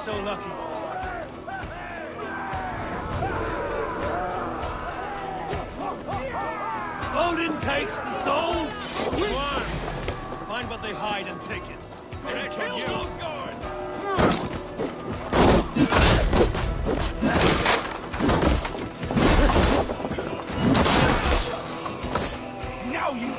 so lucky. Odin takes the souls! One! Find what they hide and take it. And kill those guards! Now you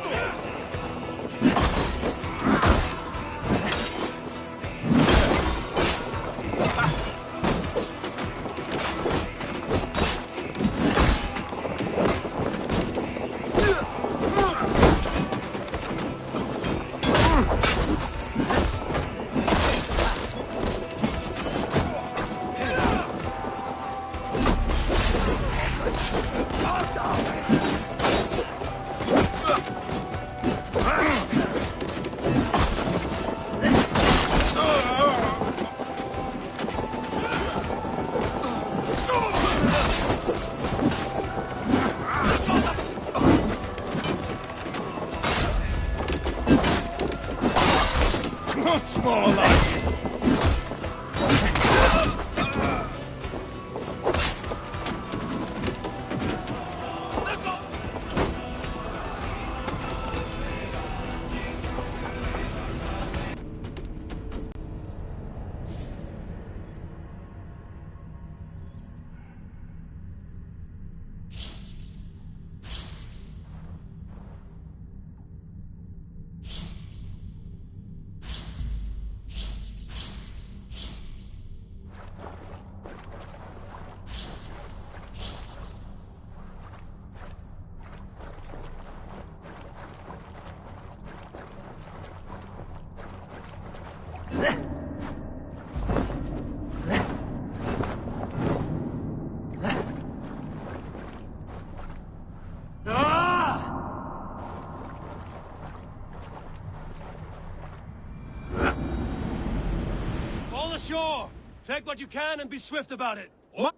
All ashore! Take what you can and be swift about it. What?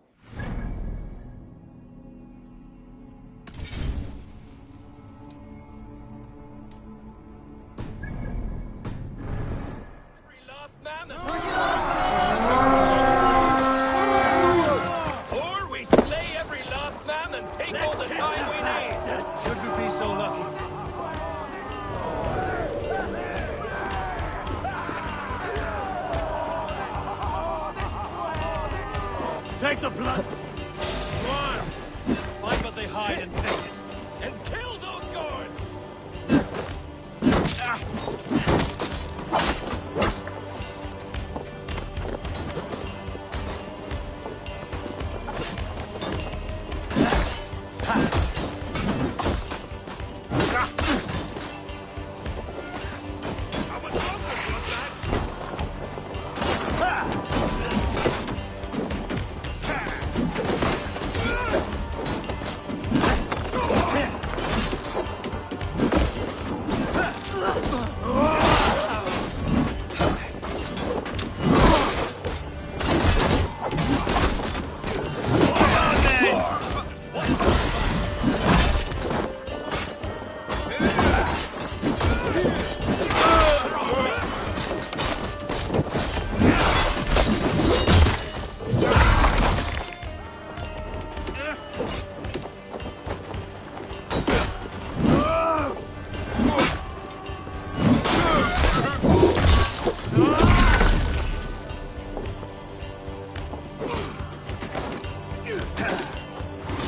Every last man or we slay every last man and take all the time we need. Should we be so lucky? Take the blood! One! Find what they hide and take it. And kill those guards!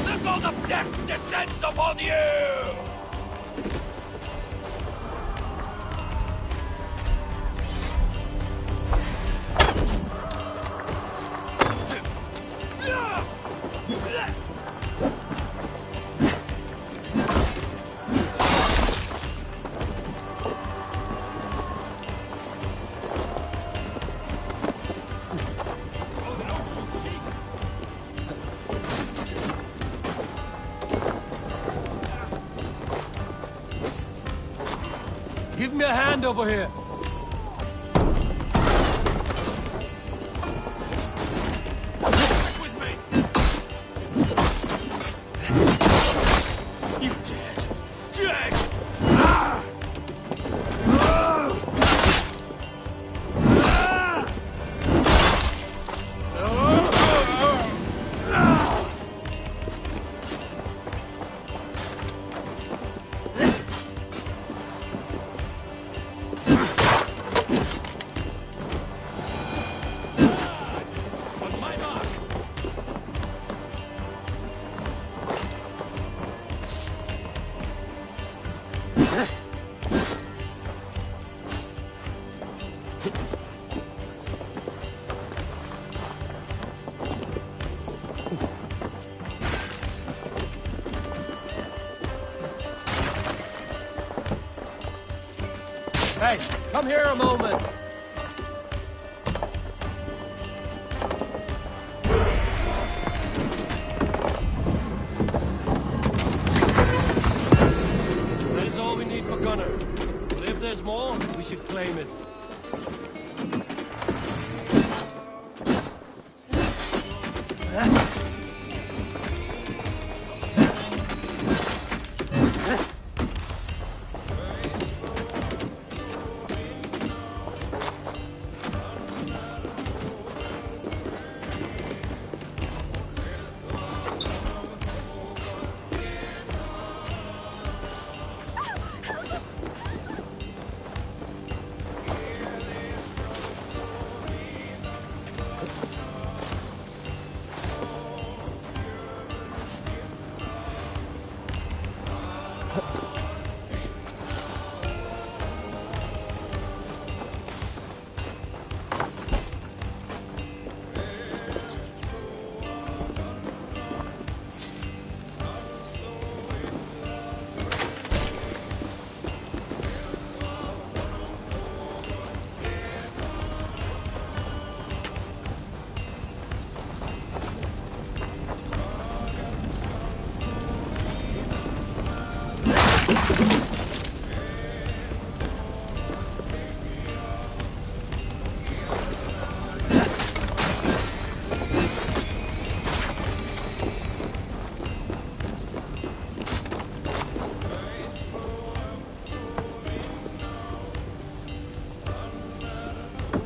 The god of death descends upon you! Give me a hand over here. With me. You dead. Dead. Ah! Ah! Ah! Hey, come here a moment. That is all we need for Gunner. But if there's more, we should claim it.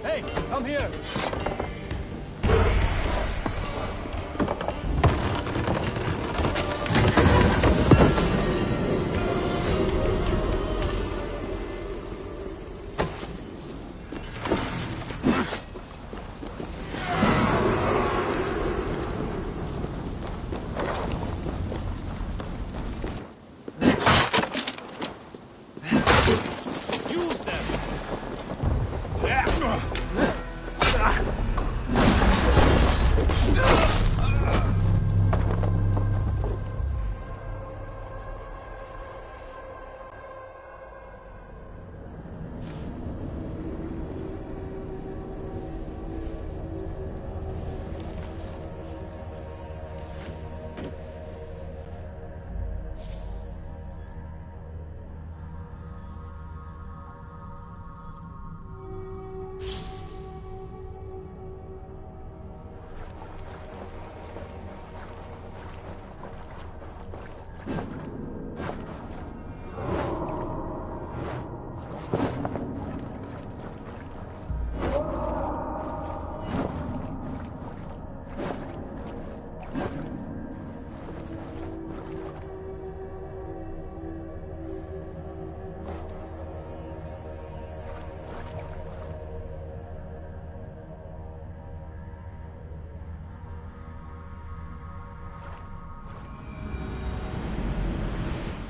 Hey, come here. Use them.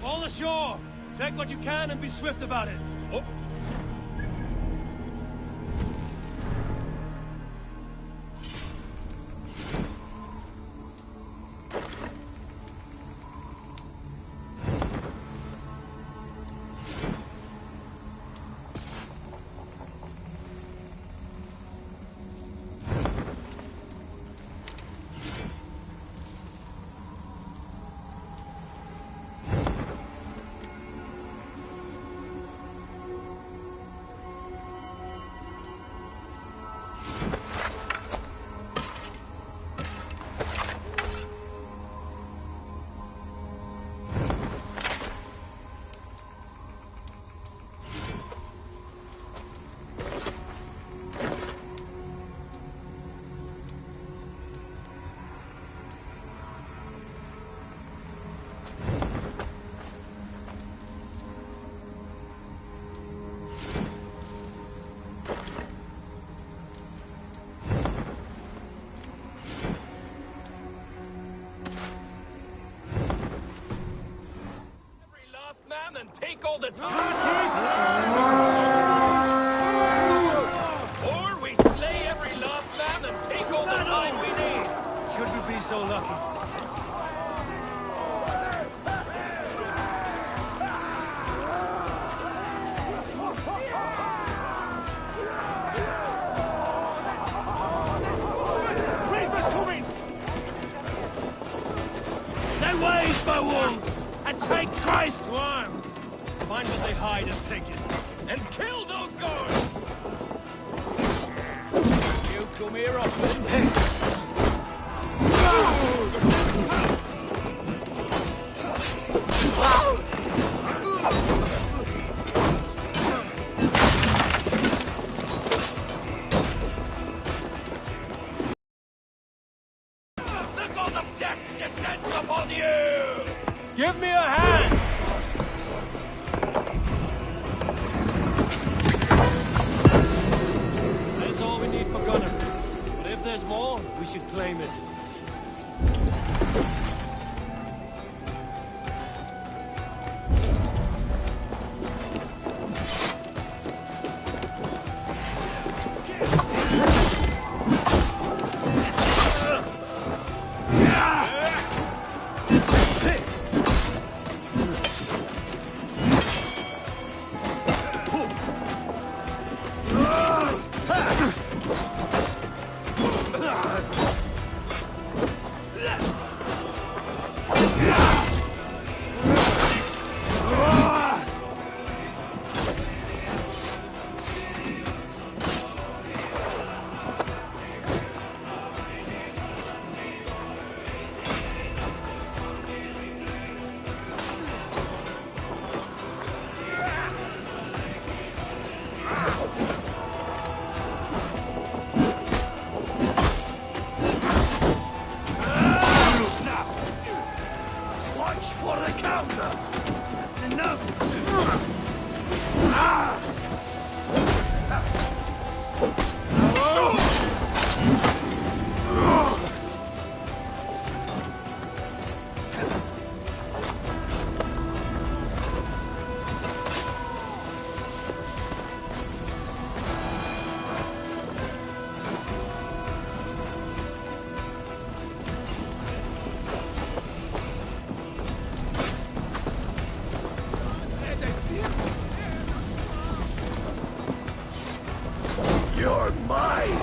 All ashore! Take what you can and be swift about it. Oh. and take all the time. Or we slay every last man and take all the time we need. Should we be so lucky? Reaper's coming! They wage my wolves and take Christ to arms. Find what they hide and take it. And kill those guards! You come here often? The god of death descends upon you! Give me a hand! There's all we need for Gunner. But if there's more, we should claim it. You're mine!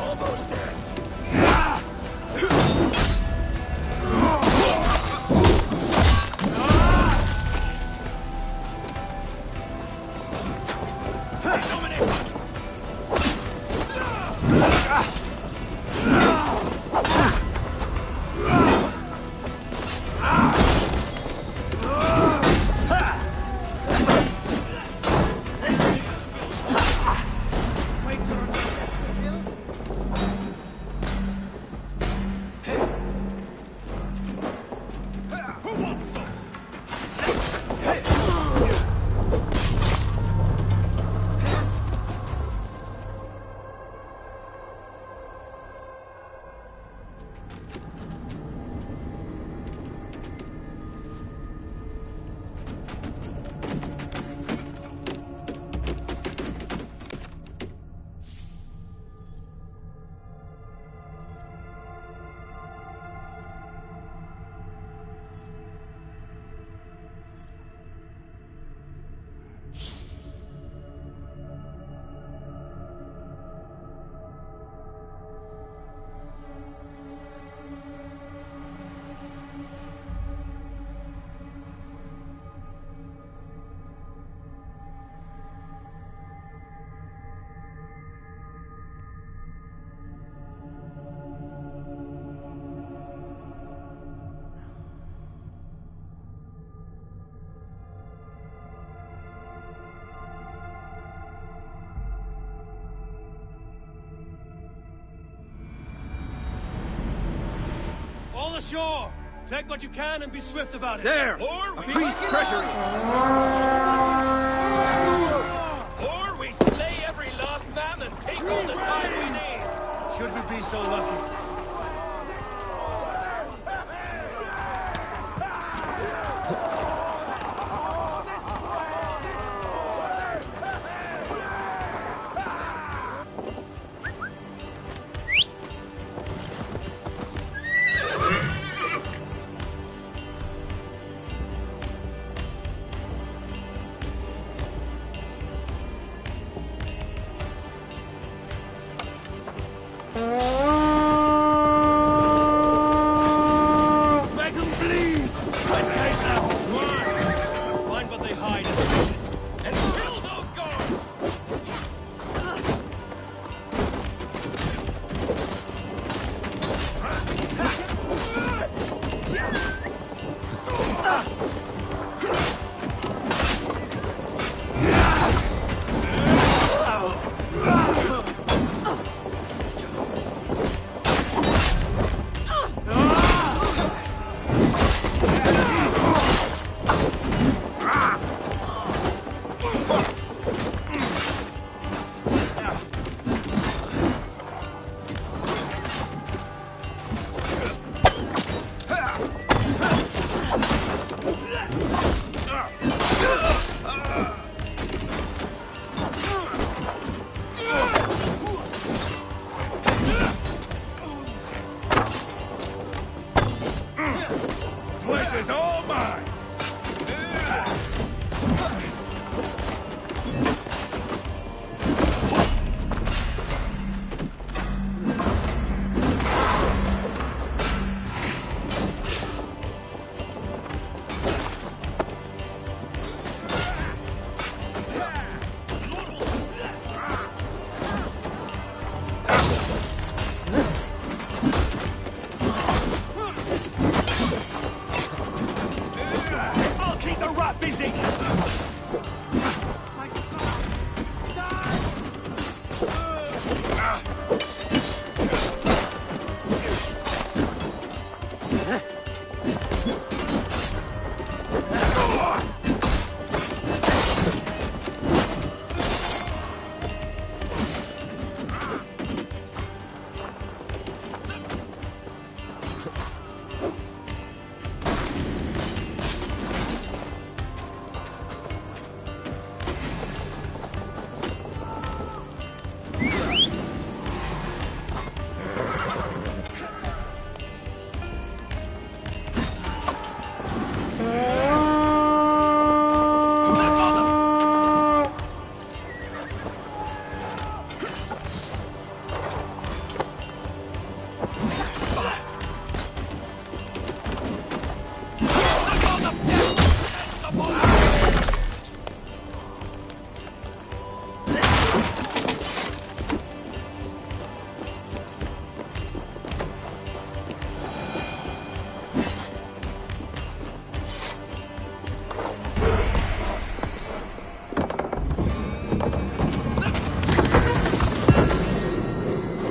Almost there. the shore! Take what you can and be swift about it. There! Or A we priest treasury! Or we slay every last man and take all the time we need. Should we be so lucky? Make them bleed! I take them! Run! Find what they hide and take it. And kill those guards! Place is all mine! I'll keep the rat busy!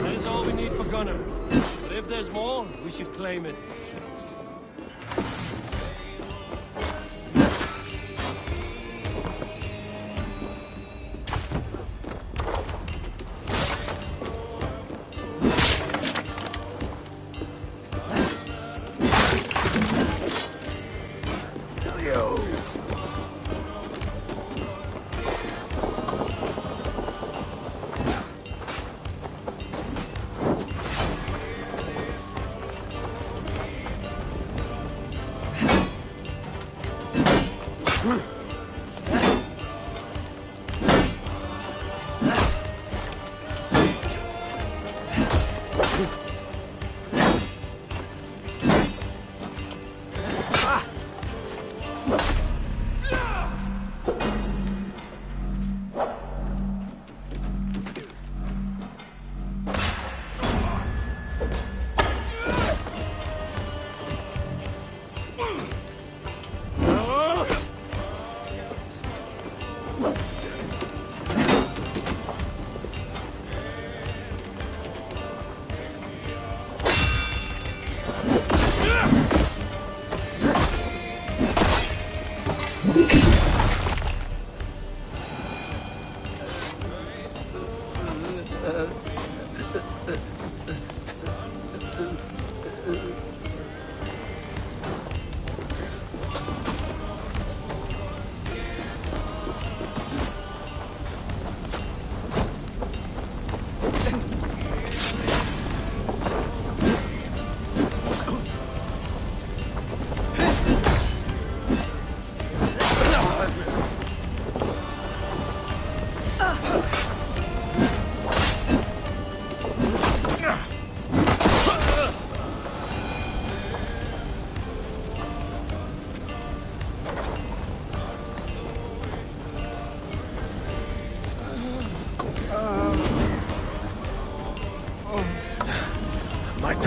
That is all we need for Gunnar. But if there's more, we should claim it.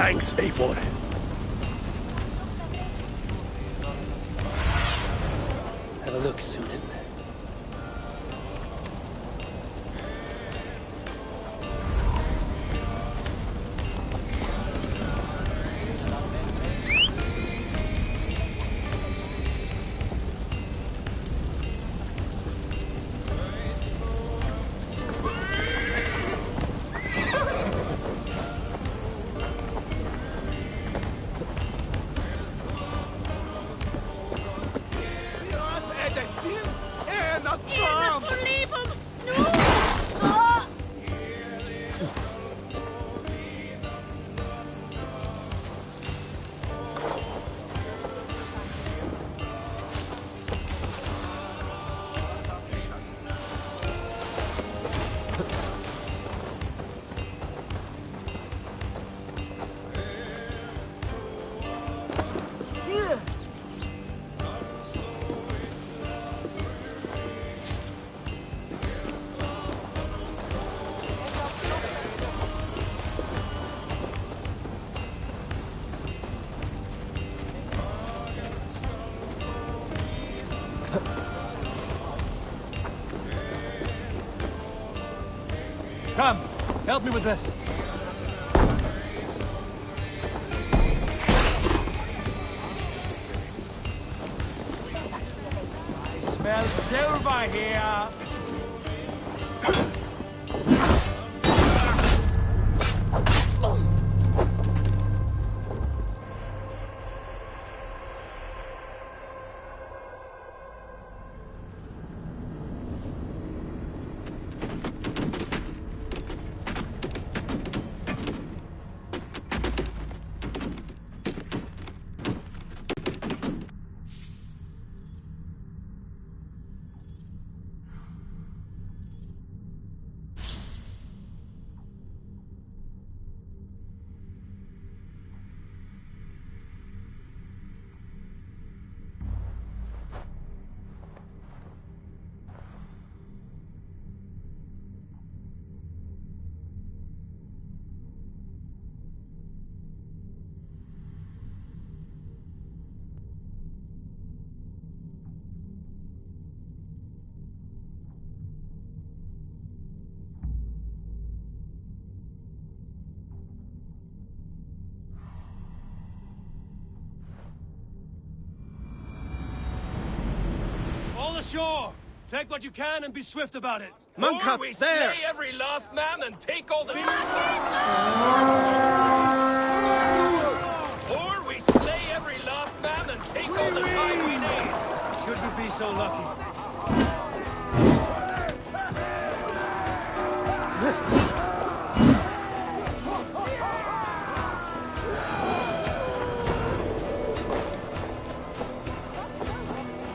Thanks, Eivor. Have a look, Sunan. Come, help me with this. I smell silver here. All ashore! Take what you can and be swift about it. Monk Or we hut's there! slay every last man and take all the... Or we slay every last man and take all the time we need. Should we be so lucky?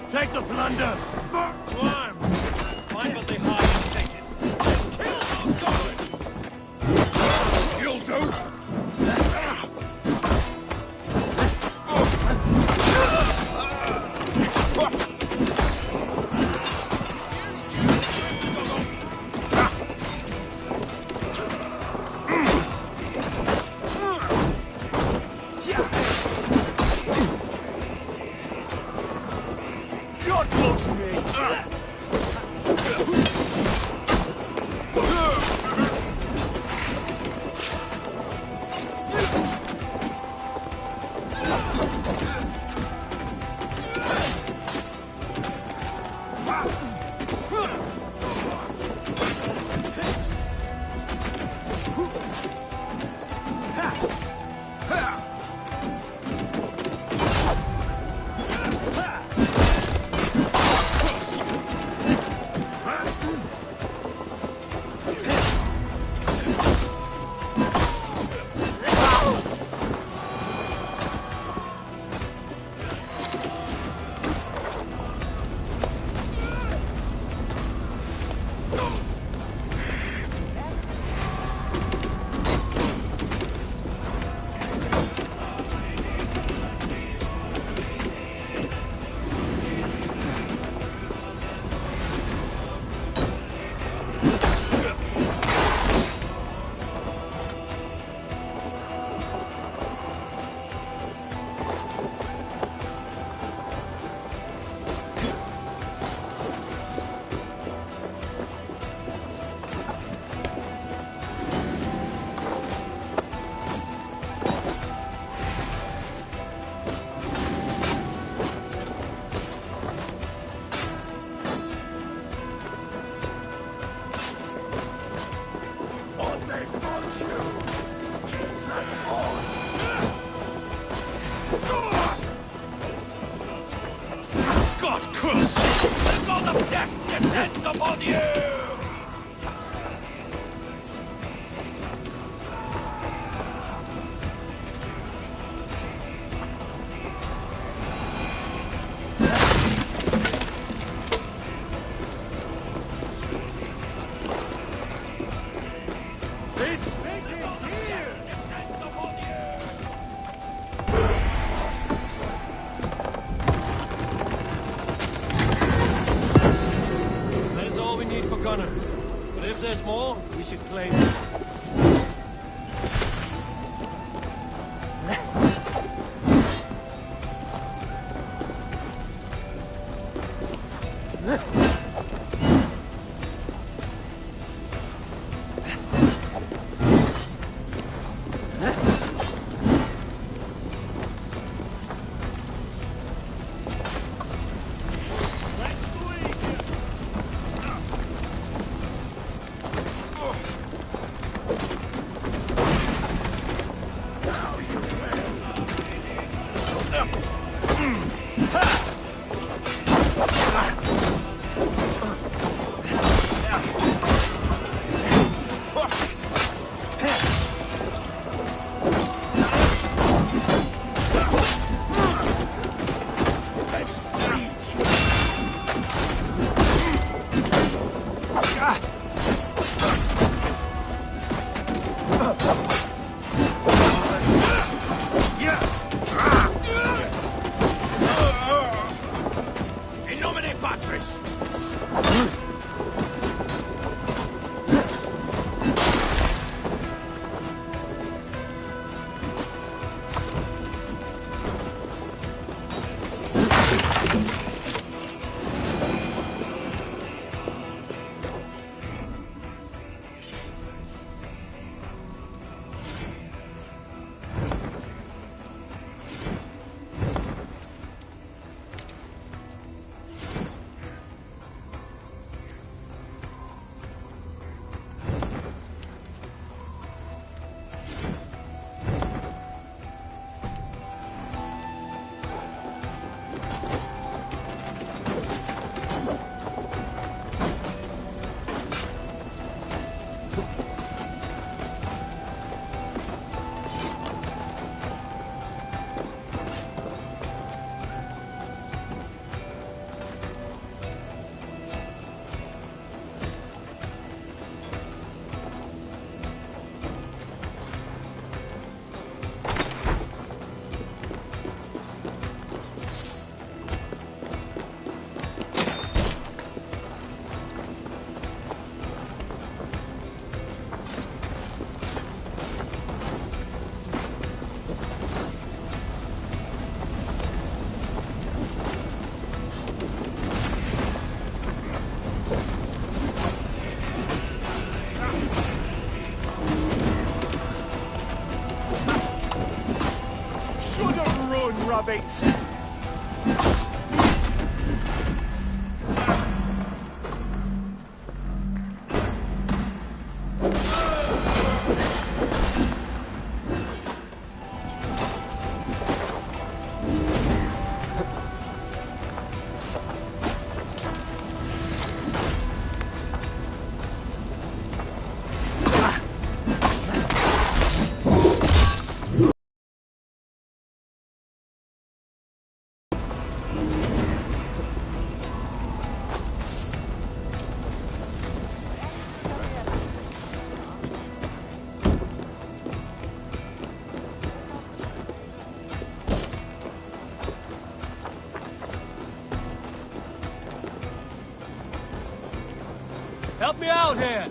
Take the plunder! Swarm! Find what they hide and take it. And kill those guards! You'll do! The god of death descends upon you! That is all we need for Gunner. But if there's more, we should claim it. In nomine Patris! Rabbit! Help me out here!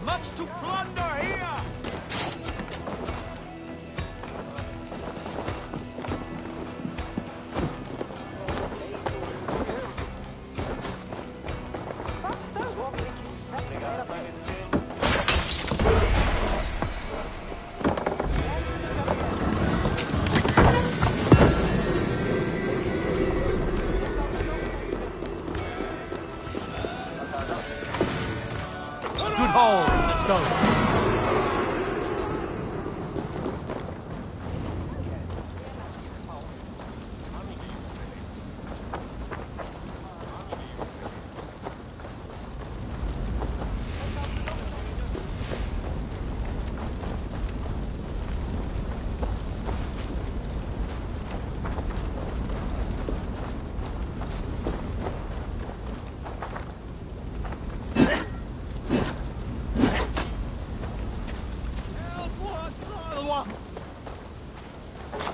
Much to plunder here! hole. Let's go.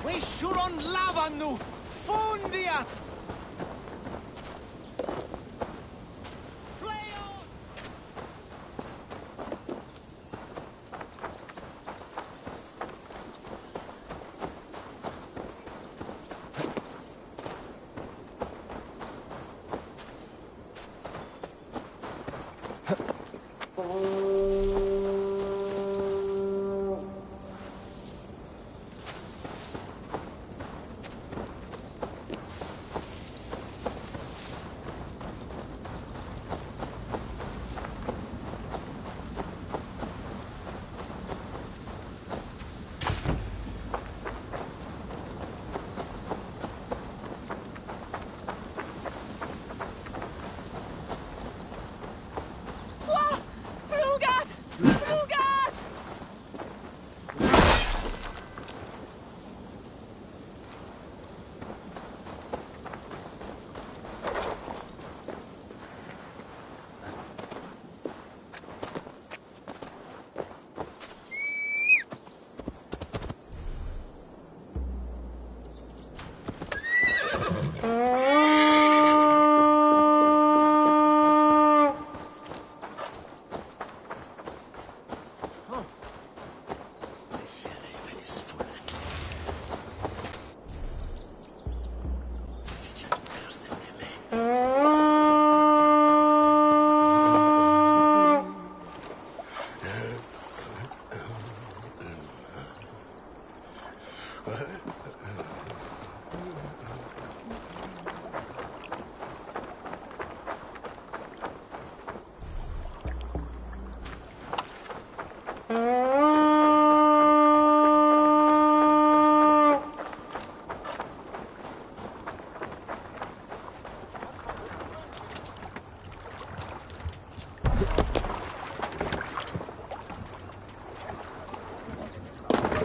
We should on lava nu! Fundia!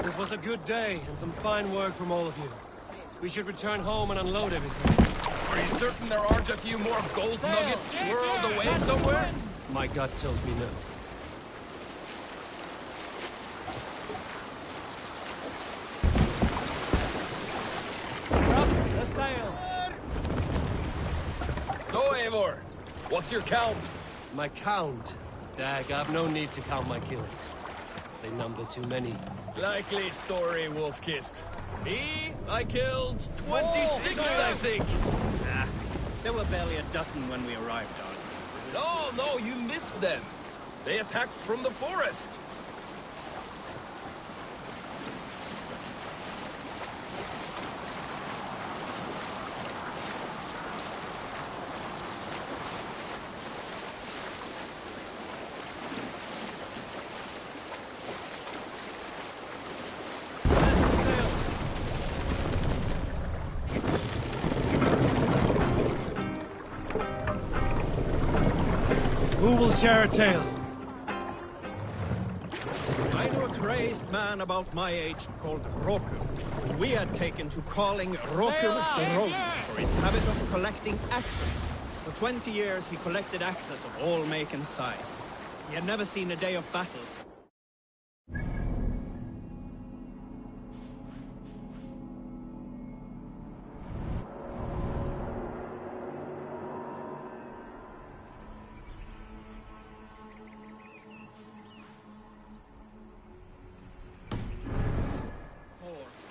This was a good day, and some fine work from all of you. We should return home and unload everything. Are you certain there aren't a few more gold nuggets squirreled away somewhere? My gut tells me no. Up the sail! So, Eivor, what's your count? My count? Dag, I've no need to count my kills. They number too many. Likely story, Wolf-Kissed. Me? I killed 26, I think. Nah, there were barely a dozen when we arrived on. No, you missed them. They attacked from the forest. Who will share a tale? I knew a crazed man about my age called Roku. We had taken to calling Roku the Rogue for his habit of collecting axes. For 20 years he collected axes of all make and size. He had never seen a day of battle.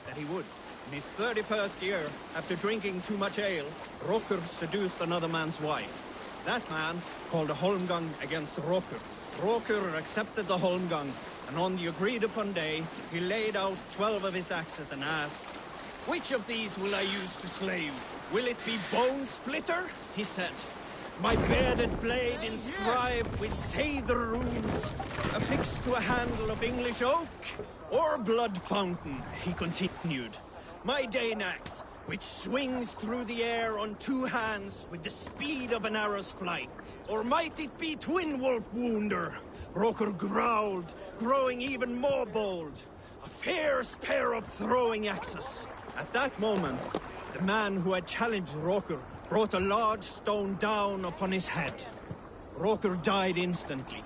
That he would. In his 31st year, after drinking too much ale, Rokur seduced another man's wife. That man called a holmgang against Rokur. Rokur accepted the holmgang, and on the agreed-upon day, he laid out 12 of his axes and asked, "Which of these will I use to slay you? Will it be Bone Splitter?" He said. My bearded blade inscribed with Seidr runes, affixed to a handle of English oak or blood fountain, he continued. My Dane axe, which swings through the air on two hands with the speed of an arrow's flight. Or might it be Twin Wolf Wounder? Roker growled, growing even more bold. A fierce pair of throwing axes. At that moment, the man who had challenged Roker brought a large stone down upon his head. Roker died instantly,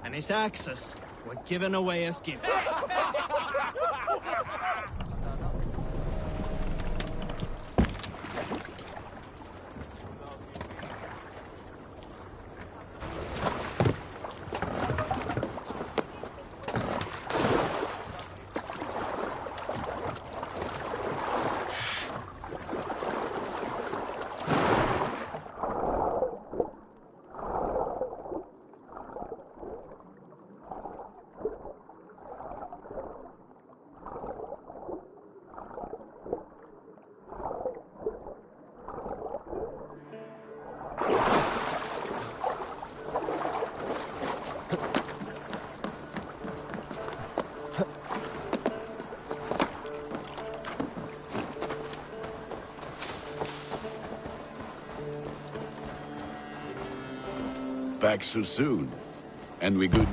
and his axes were given away as gifts. Back so soon. And we good?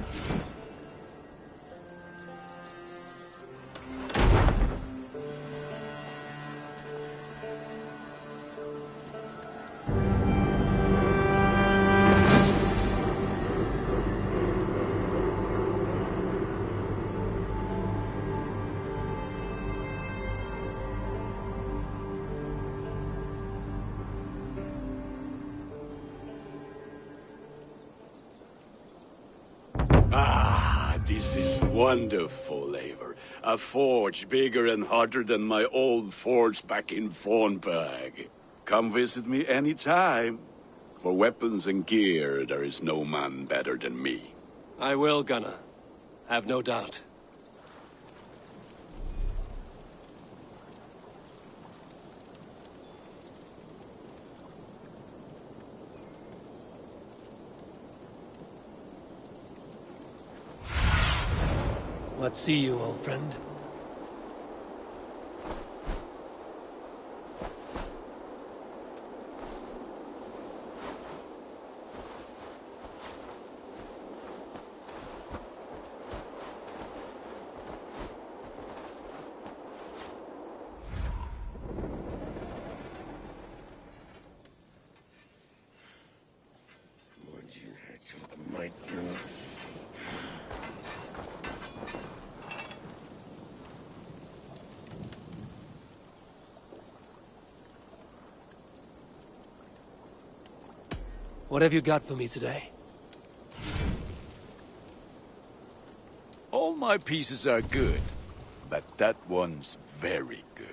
This is wonderful, Eivor. A forge bigger and hotter than my old forge back in Fornburg. Come visit me anytime. For weapons and gear, there is no man better than me. I will, Gunnar. Have no doubt. What see you, old friend? What have you got for me today? All my pieces are good, but that one's very good.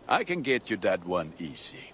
I can get you that one easy.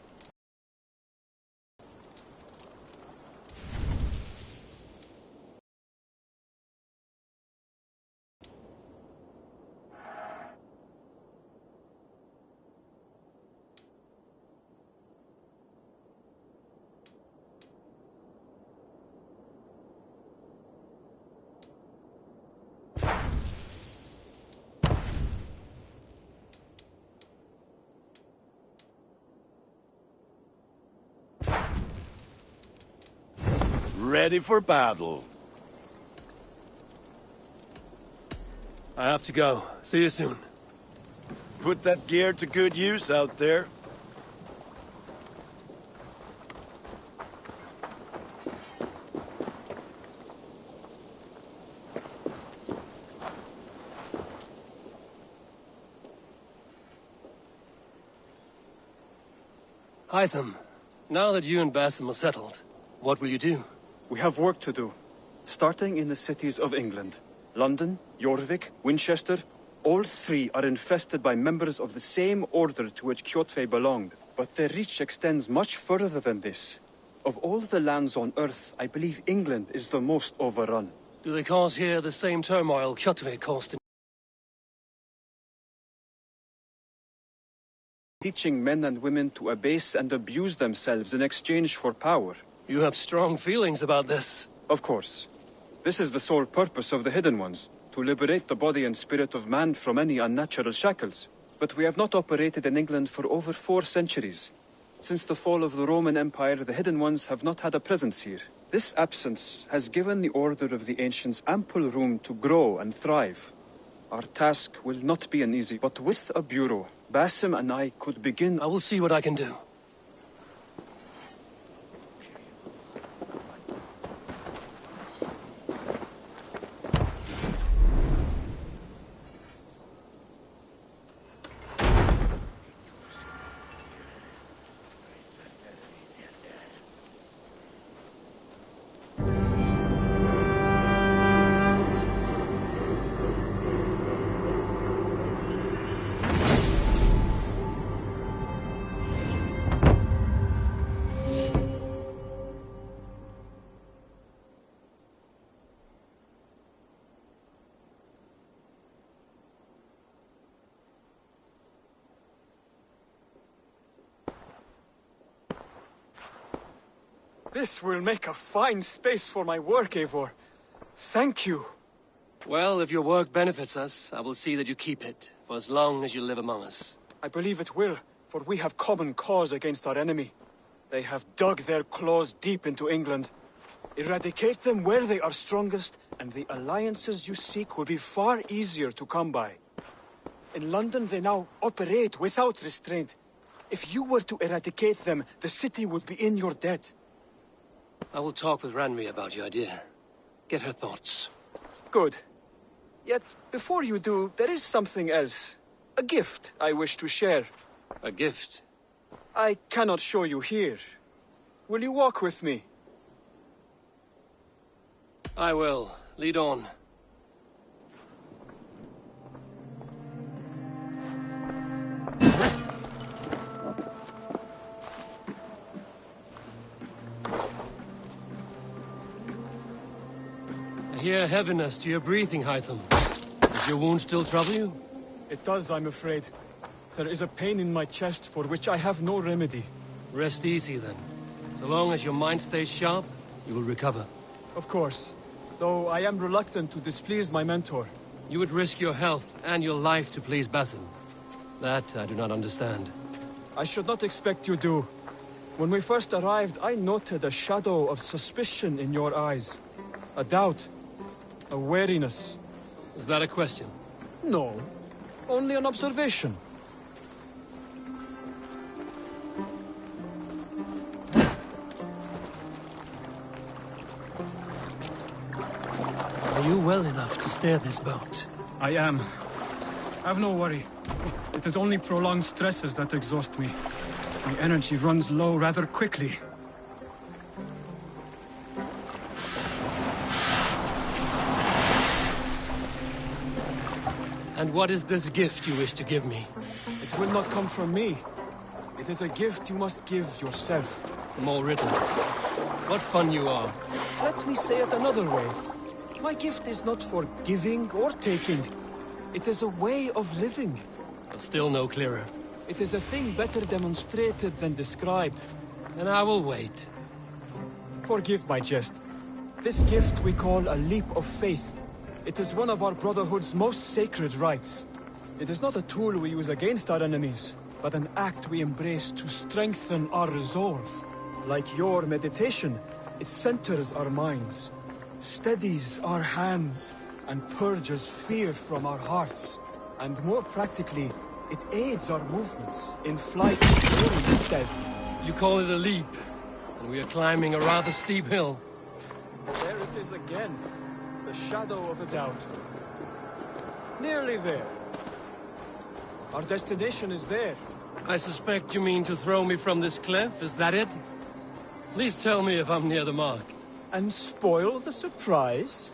Ready for battle. I have to go. See you soon. Put that gear to good use out there. Hytham, now that you and Basim are settled, what will you do? We have work to do. starting in the cities of England. London, Jorvik, Winchester, all three are infested by members of the same order to which Kjotve belonged. But their reach extends much further than this. Of all the lands on Earth, I believe England is the most overrun. Do they cause here the same turmoil Kjotve caused in... Teaching men and women to abase and abuse themselves in exchange for power. You have strong feelings about this. Of course. This is the sole purpose of the Hidden Ones, to liberate the body and spirit of man from any unnatural shackles. But we have not operated in England for over 4 centuries. Since the fall of the Roman Empire, the Hidden Ones have not had a presence here. This absence has given the Order of the Ancients ample room to grow and thrive. Our task will not be an easy, but with a bureau, Basim and I could begin... I will see what I can do. This will make a fine space for my work, Eivor. Thank you. Well, if your work benefits us, I will see that you keep it, for as long as you live among us. I believe it will, for we have common cause against our enemy. They have dug their claws deep into England. Eradicate them where they are strongest, and the alliances you seek will be far easier to come by. In London, they now operate without restraint. If you were to eradicate them, the city would be in your debt. I will talk with Ranri about your idea. Get her thoughts. Good. Yet, before you do, there is something else. A gift I wish to share. A gift? I cannot show you here. Will you walk with me? I will. Lead on. I hear heaviness to your breathing, Hytham. Does your wound still trouble you? It does, I'm afraid. There is a pain in my chest for which I have no remedy. Rest easy, then. So long as your mind stays sharp, you will recover. Of course. Though I am reluctant to displease my mentor. You would risk your health and your life to please Basim. That I do not understand. I should not expect you do. When we first arrived, I noted a shadow of suspicion in your eyes. A doubt. A wariness. Is that a question? No. Only an observation. Are you well enough to steer this boat? I am. Have no worry. It is only prolonged stresses that exhaust me. My energy runs low rather quickly. And what is this gift you wish to give me? It will not come from me. It is a gift you must give yourself. More riddles. What fun you are. Let me say it another way. My gift is not for giving or taking. It is a way of living. Still no clearer. It is a thing better demonstrated than described. Then I will wait. Forgive my jest. This gift we call a leap of faith. It is one of our Brotherhood's most sacred rites. It is not a tool we use against our enemies, but an act we embrace to strengthen our resolve. Like your meditation, it centers our minds, steadies our hands, and purges fear from our hearts. And more practically, it aids our movements in flight or in stealth. You call it a leap, and we are climbing a rather steep hill. There it is again. The shadow of a doubt. Nearly there. Our destination is there. I suspect you mean to throw me from this cliff, is that it? Please tell me if I'm near the mark. And spoil the surprise?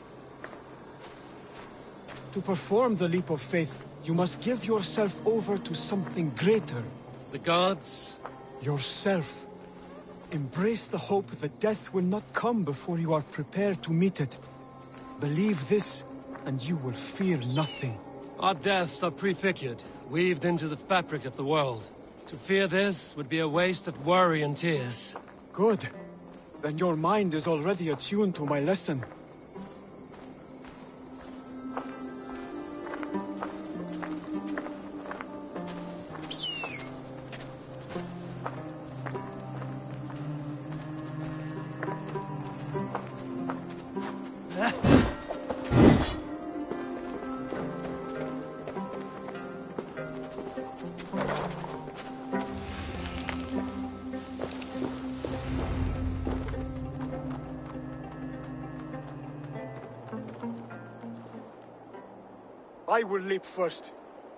To perform the leap of faith, you must give yourself over to something greater. The gods? Yourself. Embrace the hope that death will not come before you are prepared to meet it. Believe this, and you will fear nothing. Our deaths are prefigured, weaved into the fabric of the world. To fear this would be a waste of worry and tears. Good. Then your mind is already attuned to my lesson. I will leap first.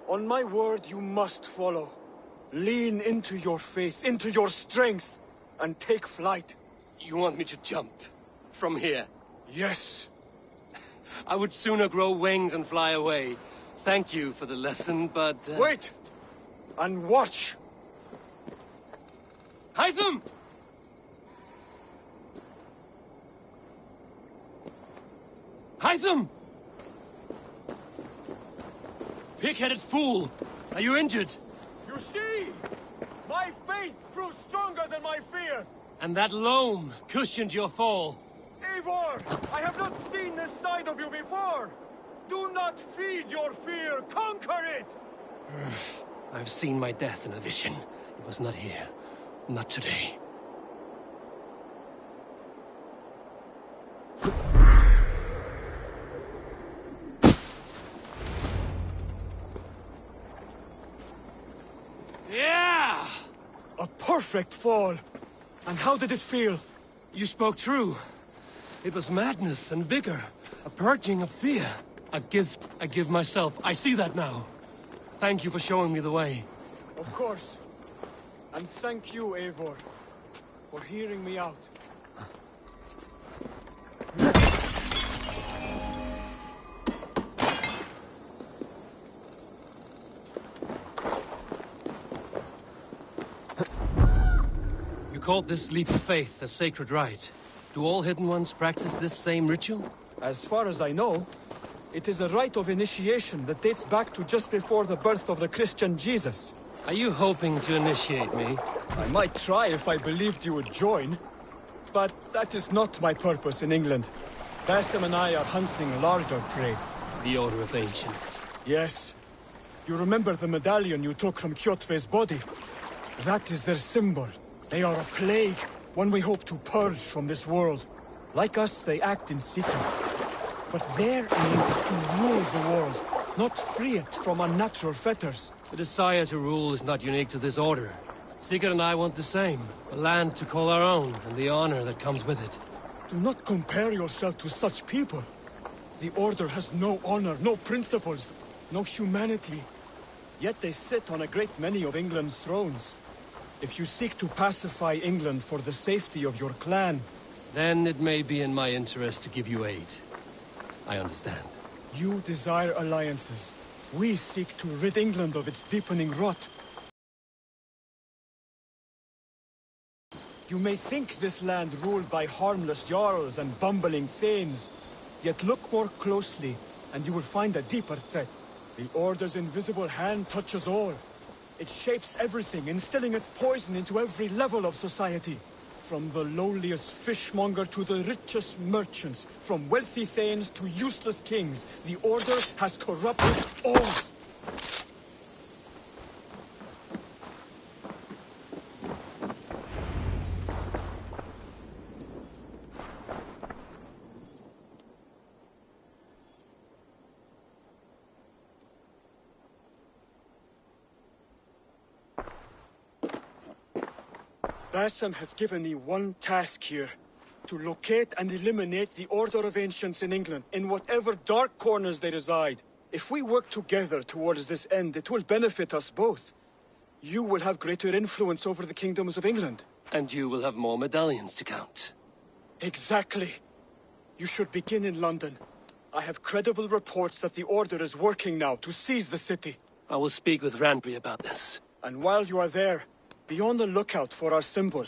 On my word, you must follow. Lean into your faith, into your strength, and take flight. You want me to jump? From here? Yes. I would sooner grow wings and fly away. Thank you for the lesson, but... Wait! And watch! Hytham! Hytham! Pig-headed fool! Are you injured? You see? My faith grew stronger than my fear! And that loam cushioned your fall. Eivor! I have not seen this side of you before! Do not feed your fear! Conquer it! I've seen my death in a vision. It was not here. Not today. Yeah! A perfect fall! And how did it feel? You spoke true. It was madness and vigor. A purging of fear. A gift I give myself. I see that now. Thank you for showing me the way. Of course. And thank you, Eivor, for hearing me out. You called this leap of faith a sacred rite. Do all Hidden Ones practice this same ritual? As far as I know, it is a rite of initiation that dates back to just before the birth of the Christian Jesus. Are you hoping to initiate me? I might try if I believed you would join, but that is not my purpose in England. Basim and I are hunting larger prey. The Order of Ancients. Yes. You remember the medallion you took from Kjotve's body? That is their symbol. They are a plague, one we hope to purge from this world. Like us, they act in secret. But their aim is to rule the world, not free it from unnatural fetters. The desire to rule is not unique to this order. Sigurd and I want the same. A land to call our own, and the honor that comes with it. Do not compare yourself to such people. The Order has no honor, no principles, no humanity. Yet they sit on a great many of England's thrones. If you seek to pacify England for the safety of your clan... Then it may be in my interest to give you aid. I understand. You desire alliances. We seek to rid England of its deepening rot. You may think this land ruled by harmless jarls and bumbling thanes. Yet look more closely, and you will find a deeper threat. The Order's invisible hand touches all. It shapes everything, instilling its poison into every level of society. From the lowliest fishmonger to the richest merchants, from wealthy thanes to useless kings, the Order has corrupted all. Basim has given me one task here. To locate and eliminate the Order of Ancients in England, in whatever dark corners they reside. If we work together towards this end, it will benefit us both. You will have greater influence over the kingdoms of England. And you will have more medallions to count. Exactly. You should begin in London. I have credible reports that the Order is working now to seize the city. I will speak with Randvi about this. And while you are there, be on the lookout for our symbol.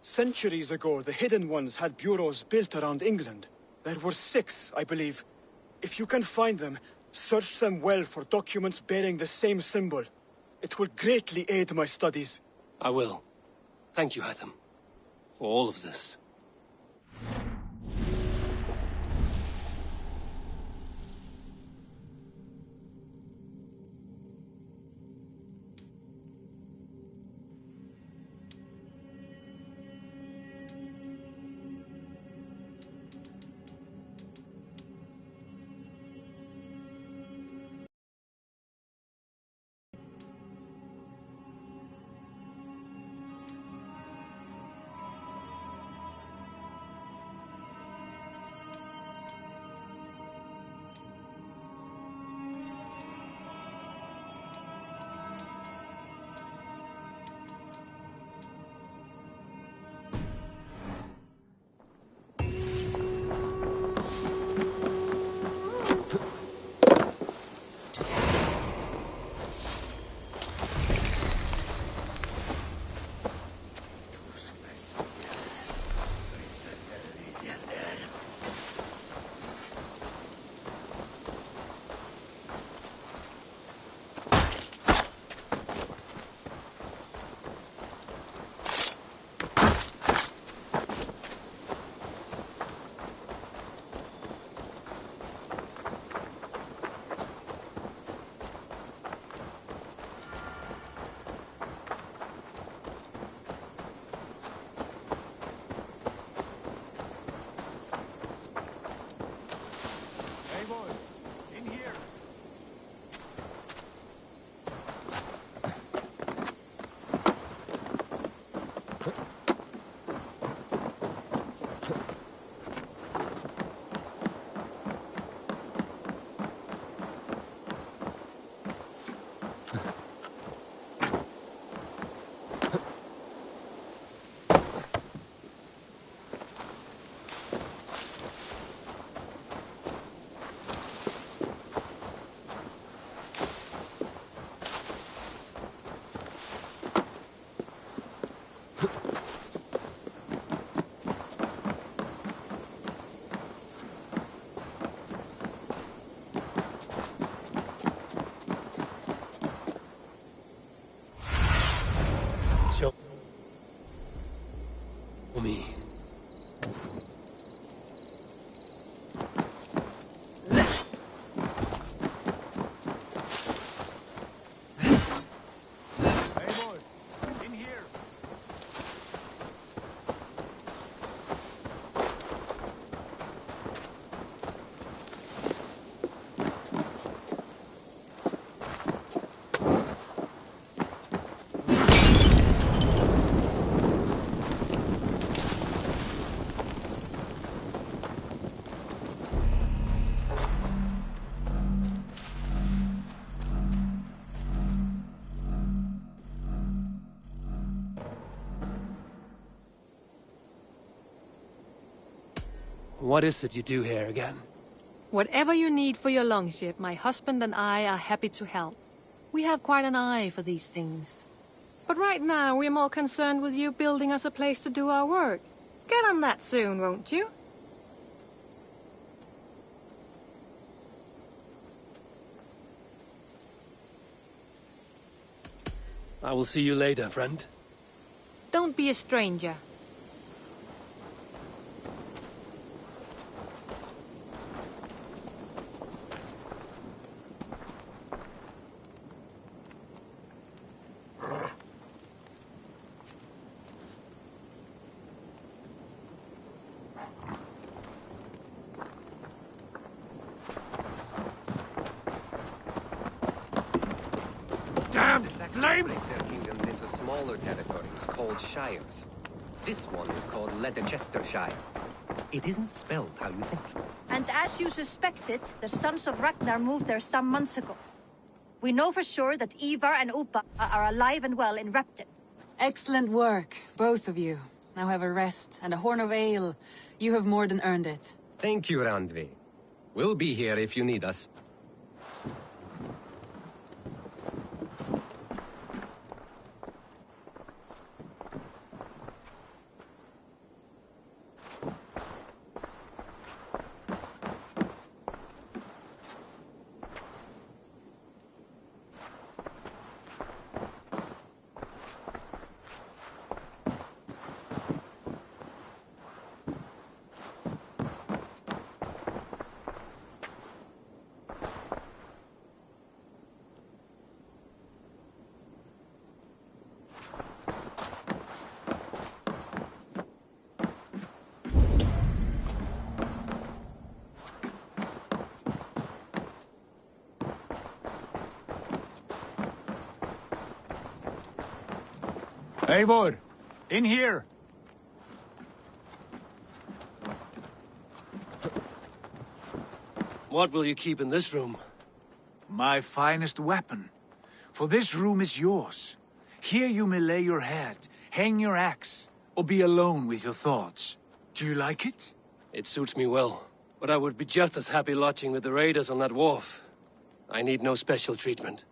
Centuries ago, the Hidden Ones had bureaus built around England. There were 6, I believe. If you can find them, search them well for documents bearing the same symbol. It will greatly aid my studies. I will. Thank you, Hytham, for all of this. Show me. What is it you do here again? Whatever you need for your longship, my husband and I are happy to help. We have quite an eye for these things. But right now, we're more concerned with you building us a place to do our work. Get on that soon, won't you? I will see you later, friend. Don't be a stranger. Damn The Saxons flames! split their kingdoms into smaller territories called shires. This one is called Leicestershire. It isn't spelled how you think. And as you suspected, the Sons of Ragnar moved there some months ago. We know for sure that Ivar and Upa are alive and well in Repton. Excellent work, both of you. Now have a rest and a horn of ale. You have more than earned it. Thank you, Randvi. We'll be here if you need us. Eivor! In here! What will you keep in this room? My finest weapon. For this room is yours. Here you may lay your head, hang your axe, or be alone with your thoughts. Do you like it? It suits me well, but I would be just as happy lodging with the raiders on that wharf. I need no special treatment.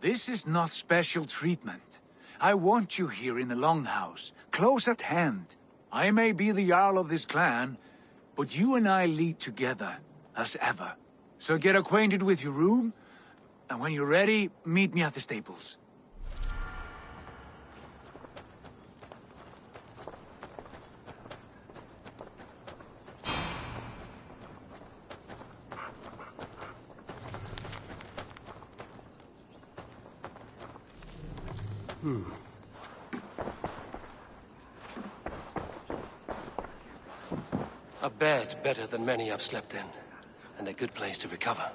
This is not special treatment. I want you here in the Longhouse, close at hand. I may be the Jarl of this clan, but you and I lead together, as ever. So get acquainted with your room, and when you're ready, meet me at the stables. A bed better than many I've slept in, and a good place to recover.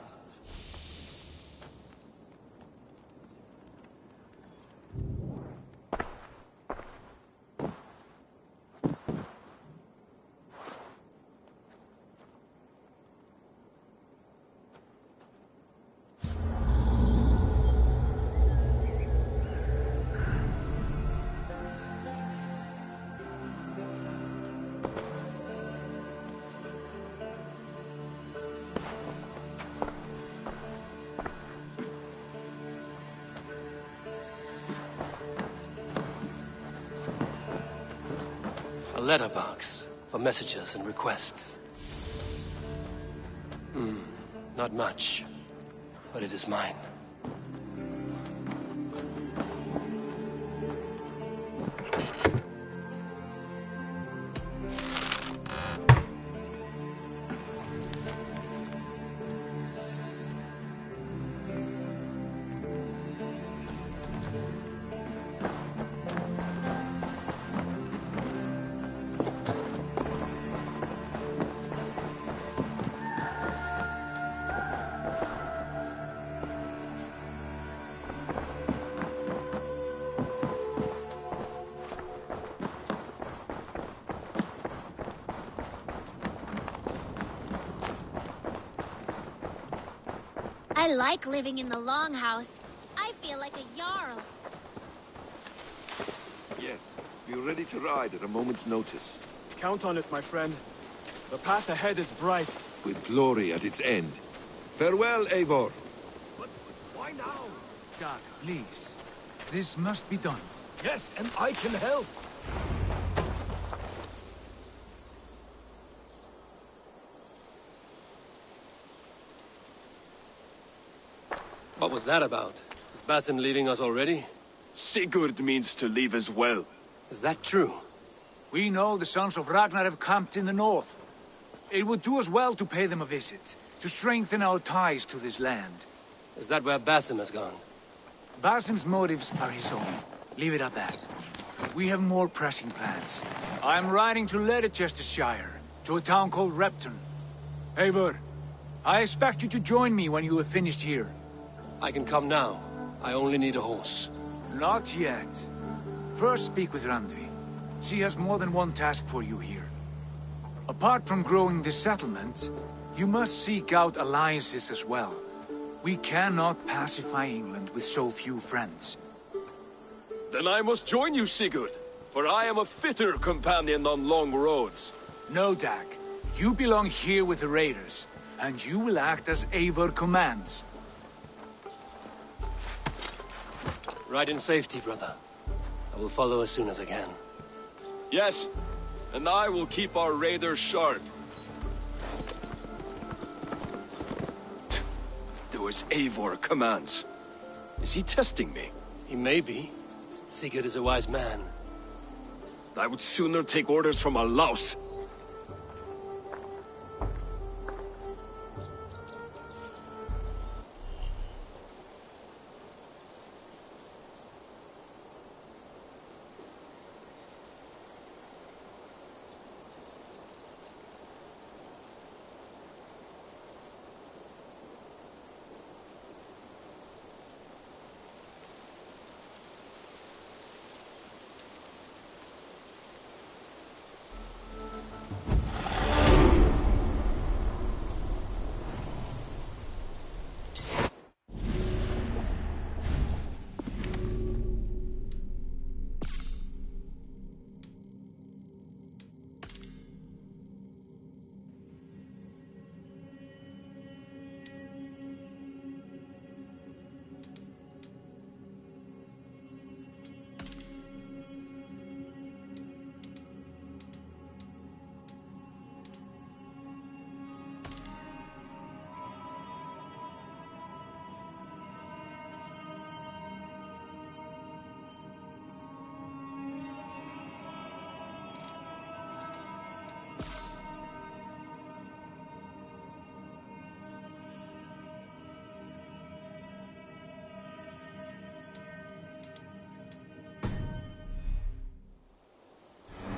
A letterbox for messages and requests. Not much, but it is mine. I like living in the Longhouse. I feel like a Jarl. Yes, be ready to ride at a moment's notice. Count on it, my friend. The path ahead is bright. With glory at its end. Farewell, Eivor. But why now? Dag, please. This must be done. Yes, and I can help. What was that about? Is Basim leaving us already? Sigurd means to leave as well. Is that true? We know the sons of Ragnar have camped in the north. It would do us well to pay them a visit, to strengthen our ties to this land. Is that where Basim has gone? Basim's motives are his own. Leave it at that. We have more pressing plans. I'm riding to Leicestershire, to a town called Repton. Eivor, I expect you to join me when you have finished here. I can come now. I only need a horse. Not yet. First speak with Randvi. She has more than one task for you here. Apart from growing this settlement, you must seek out alliances as well. We cannot pacify England with so few friends. Then I must join you, Sigurd, for I am a fitter companion on long roads. No, Dag. You belong here with the raiders, and you will act as Eivor commands. Ride in safety, brother. I will follow as soon as I can. Yes, and I will keep our raiders sharp. Do as Eivor commands. Is he testing me? He may be. Sigurd is a wise man. I would sooner take orders from a louse.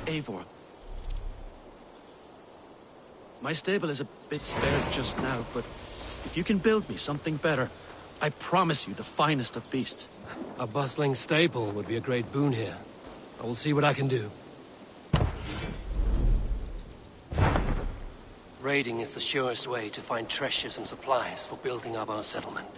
Eivor. My stable is a bit spared just now, but if you can build me something better, I promise you the finest of beasts. A bustling stable would be a great boon here. I will see what I can do. Raiding is the surest way to find treasures and supplies for building up our settlement.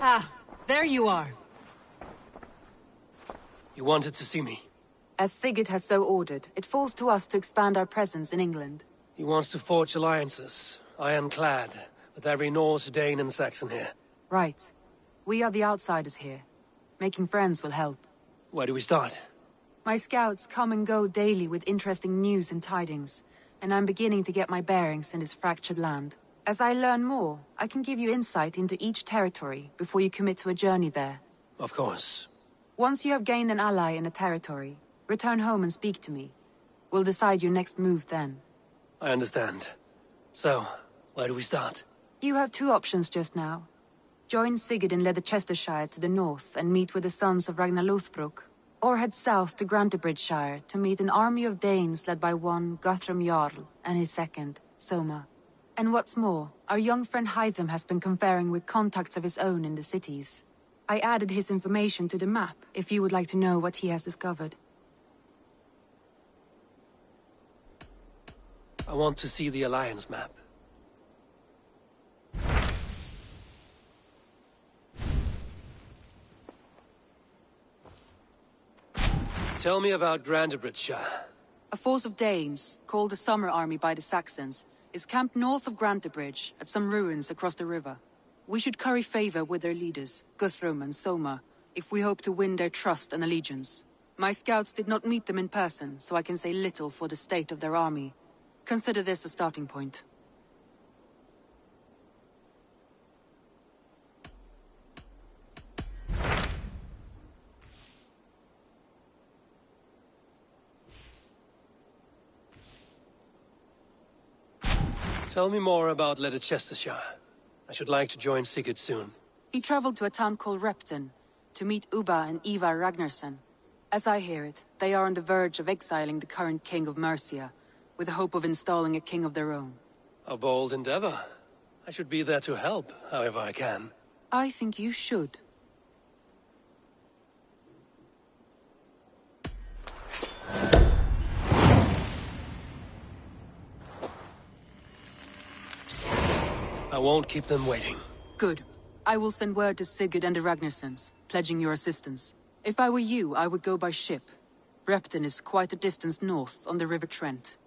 Ah, there you are. You wanted to see me? As Sigurd has so ordered, it falls to us to expand our presence in England. He wants to forge alliances, ironclad, with every Norse, Dane, and Saxon here. Right. We are the outsiders here. Making friends will help. Where do we start? My scouts come and go daily with interesting news and tidings, and I'm beginning to get my bearings in this fractured land. As I learn more, I can give you insight into each territory before you commit to a journey there. Of course. Once you have gained an ally in a territory, return home and speak to me. We'll decide your next move then. I understand. So, where do we start? You have two options just now. Join Sigurd in Leicestershire to the north and meet with the sons of Ragnar Lothbrok, or head south to Grantebridgesshire to meet an army of Danes led by one Guthrum Jarl and his second, Soma. And what's more, our young friend Hytham has been conferring with contacts of his own in the cities. I added his information to the map, if you would like to know what he has discovered. I want to see the Alliance map. Tell me about Grantebridgesshire. A force of Danes, called the Summer Army by the Saxons, is camped north of Grantebridge, at some ruins across the river. We should curry favor with their leaders, Guthrum and Soma, if we hope to win their trust and allegiance. My scouts did not meet them in person, so I can say little for the state of their army. Consider this a starting point. Tell me more about Leicestershire. I should like to join Sigurd soon. He traveled to a town called Repton, to meet Ubba and Ivar Ragnarsson. As I hear it, they are on the verge of exiling the current king of Mercia, with the hope of installing a king of their own. A bold endeavor. I should be there to help, however I can. I think you should. I won't keep them waiting. Good. I will send word to Sigurd and the Ragnarssons, pledging your assistance. If I were you, I would go by ship. Repton is quite a distance north on the River Trent.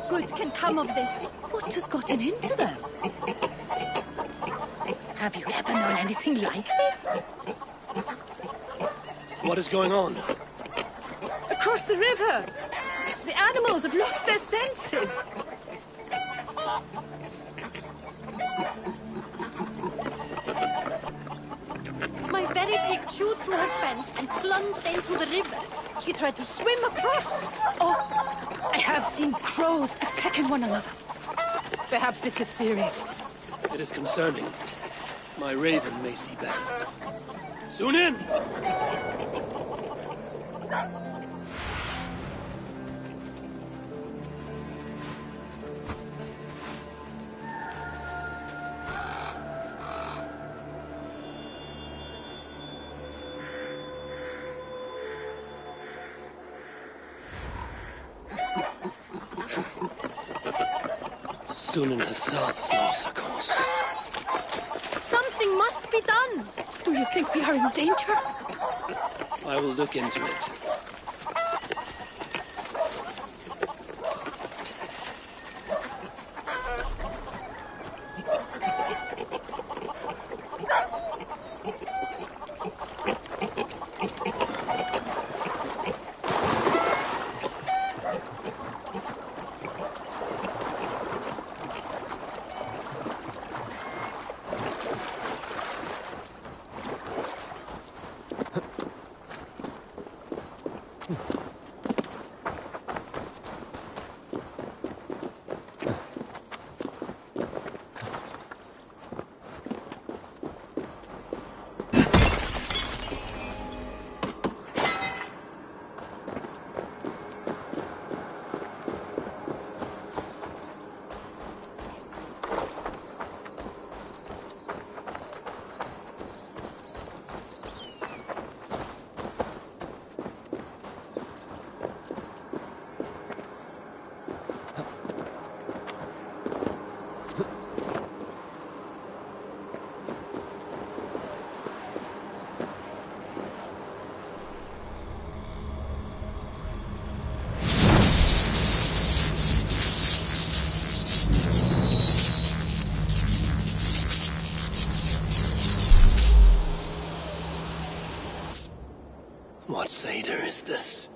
good can come of this. What has gotten into them? Have you ever known anything like this? What is going on? Across the river! The animals have lost their senses! My very pig chewed through her fence and plunged into the river. She tried to swim across. Oh, I have seen crows attacking one another. Perhaps this is serious. It is concerning. My raven may see better. Soon in! Sunan herself has lost her course. Something must be done. Do you think we are in danger? I will look into it. What Seder is this?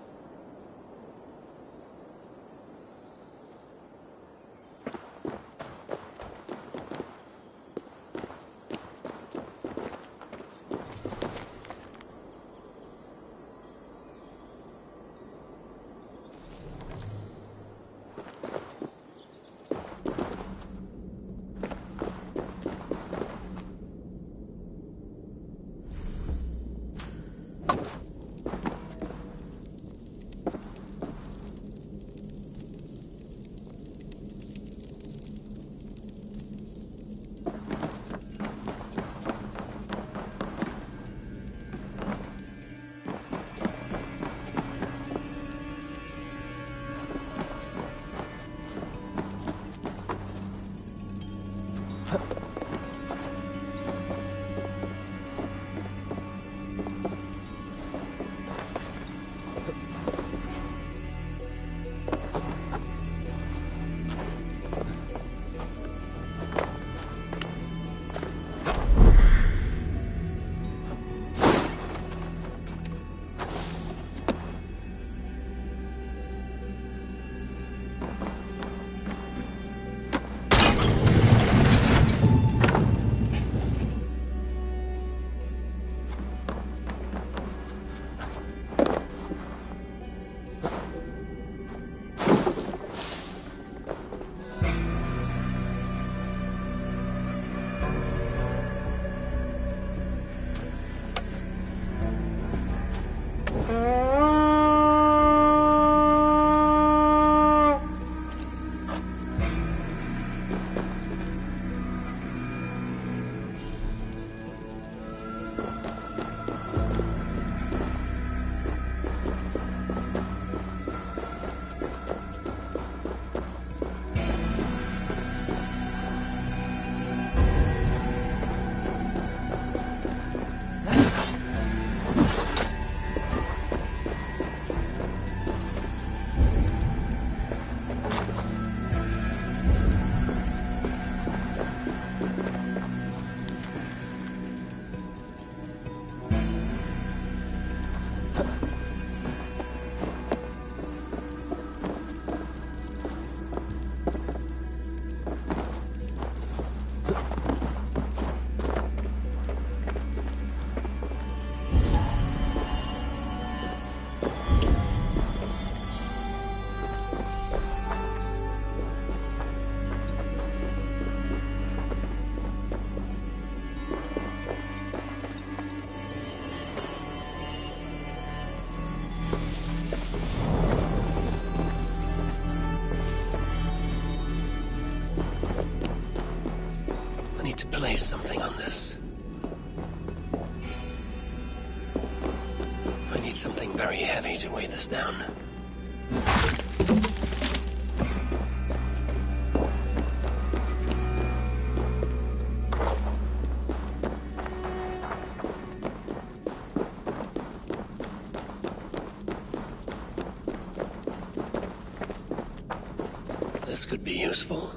place something on this. I need something very heavy to weigh this down. This could be useful.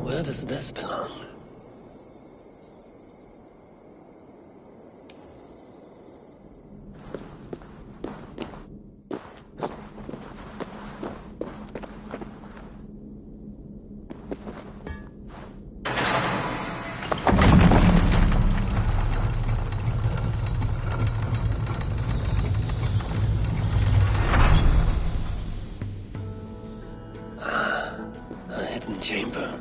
Where does this belong? A hidden chamber.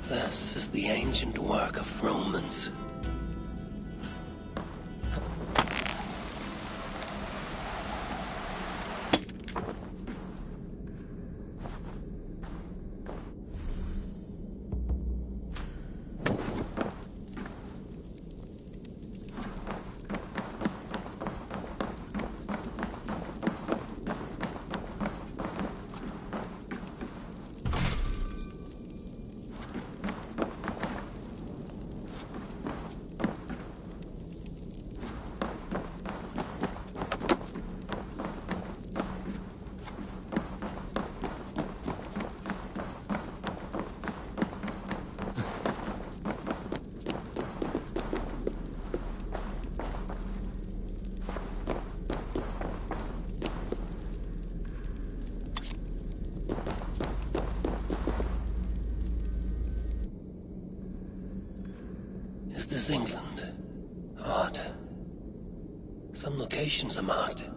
This is the ancient work of Romans. Is this England? Odd. Some locations are marked.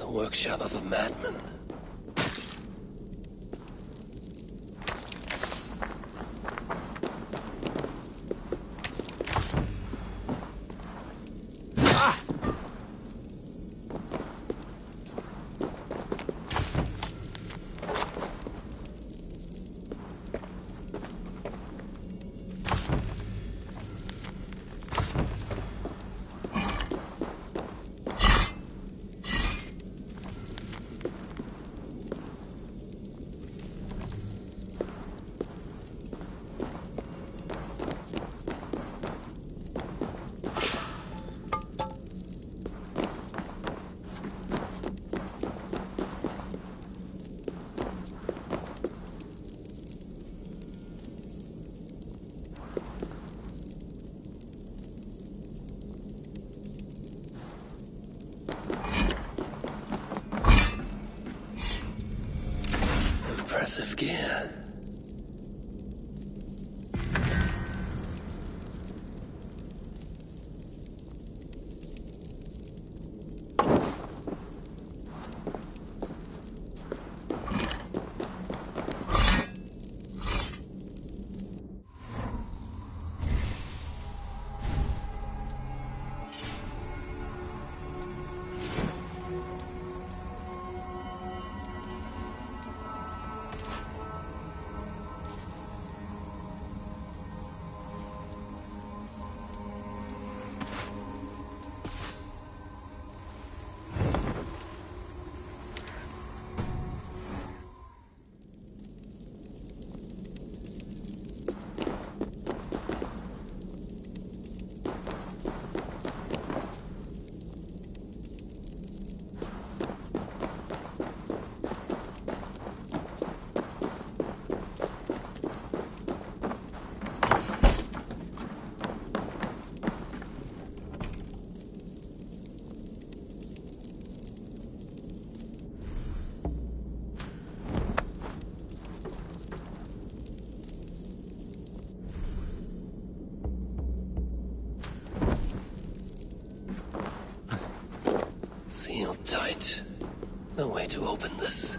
Workshop of a madman. Impressive gear. Sealed tight. No way to open this.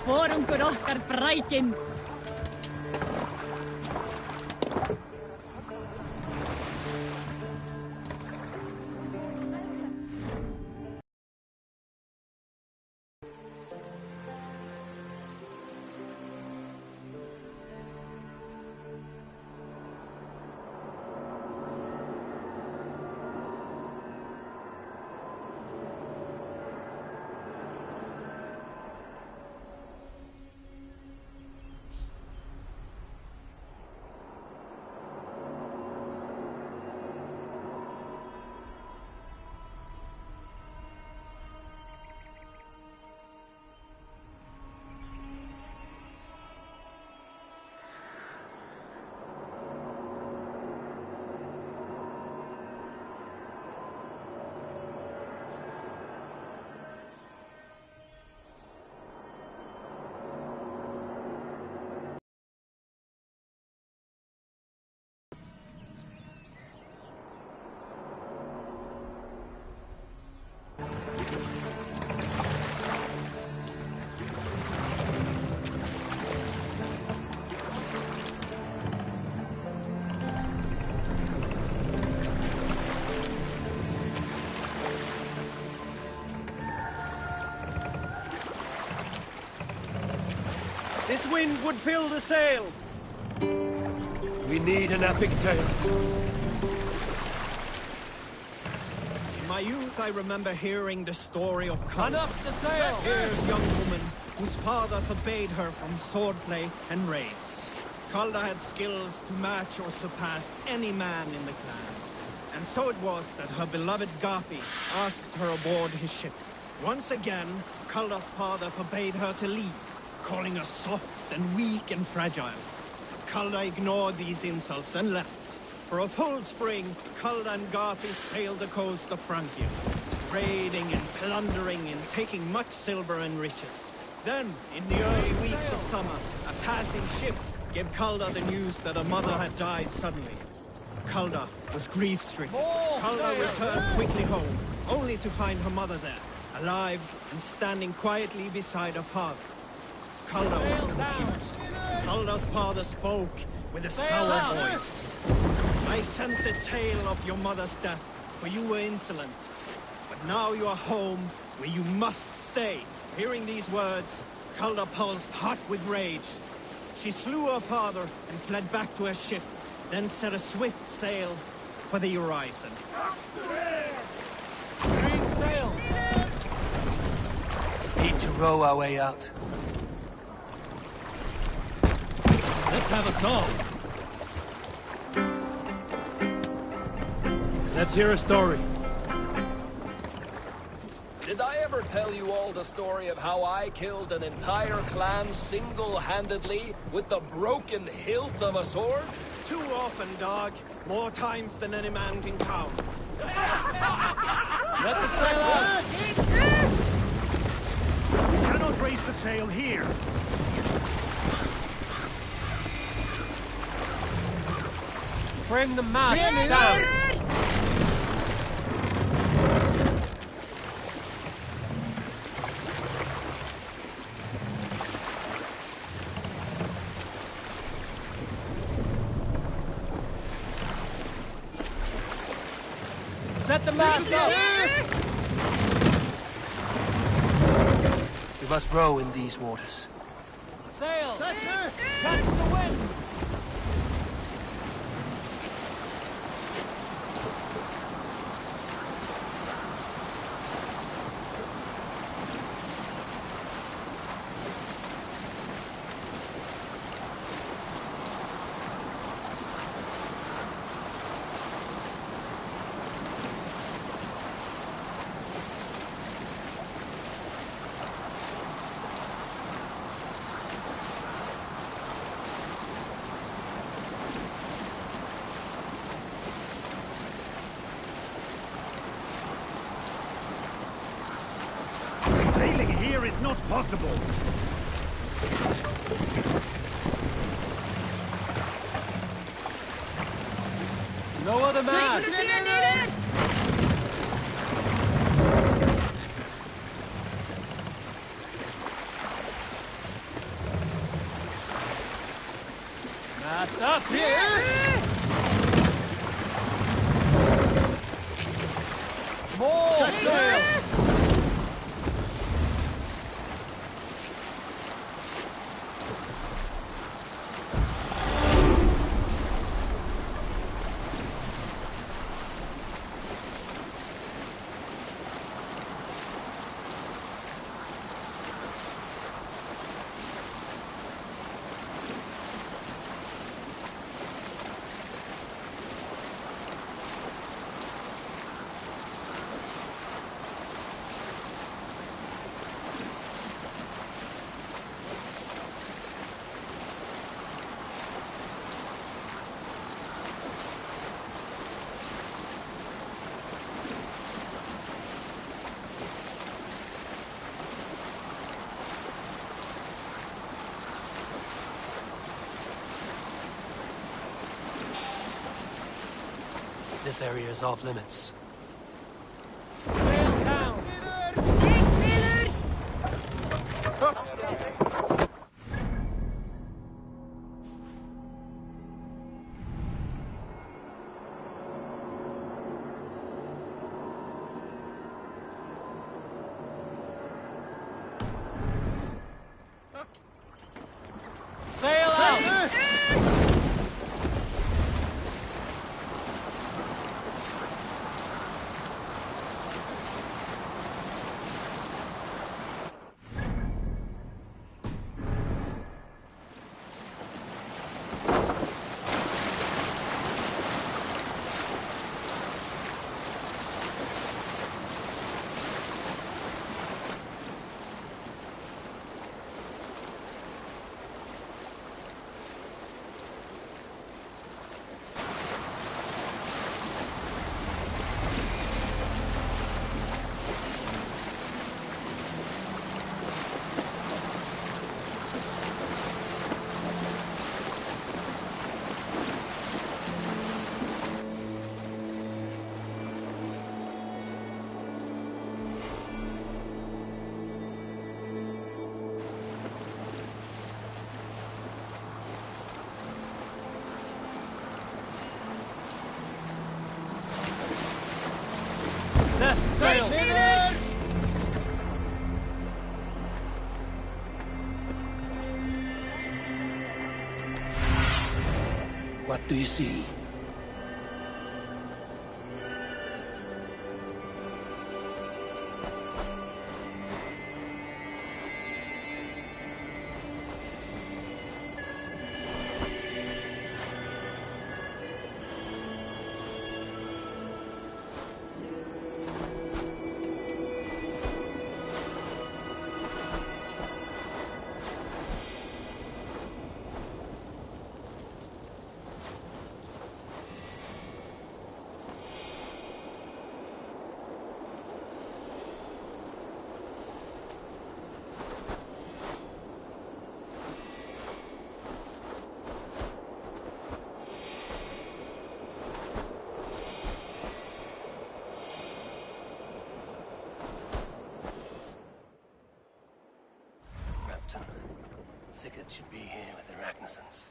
Forungur okkar frækinn. This wind would fill the sail. We need an epic tale. In my youth, I remember hearing the story of Run Kalda. up the sail! Here's young woman whose father forbade her from swordplay and raids. Kalda had skills to match or surpass any man in the clan. And so it was that her beloved Gapi asked her aboard his ship. Once again, Kalda's father forbade her to leave, calling her soft and weak and fragile. Kalda ignored these insults and left. For a full spring, Kalda and Gapi sailed the coast of Francia, raiding and plundering and taking much silver and riches. Then, in the early weeks of summer, a passing ship gave Kalda the news that her mother had died suddenly. Kalda was grief-stricken. Kalda returned quickly home, only to find her mother there, alive and standing quietly beside her father. Kalda was confused. Kalda's father spoke with a sour voice. I sent the tale of your mother's death, for you were insolent. But now you are home, where you must stay. Hearing these words, Kalda pulsed hot with rage. She slew her father and fled back to her ship, then set a swift sail for the horizon. Bring sail! Need to row our way out. Let's have a song. Let's hear a story. Did I ever tell you all the story of how I killed an entire clan single-handedly with the broken hilt of a sword? Too often, dog. More times than any man can count. Let the sail out! We cannot raise the sail here. Bring the mast down! Set the mast up! We must row in these waters. Sail! Catch the wind! Sailing here is not possible. No other mast! Mast up here! More sail! This area is off limits. Sail down! Sail out! Left sail! What do you see? Sigurd should be here with the Ragnarsons.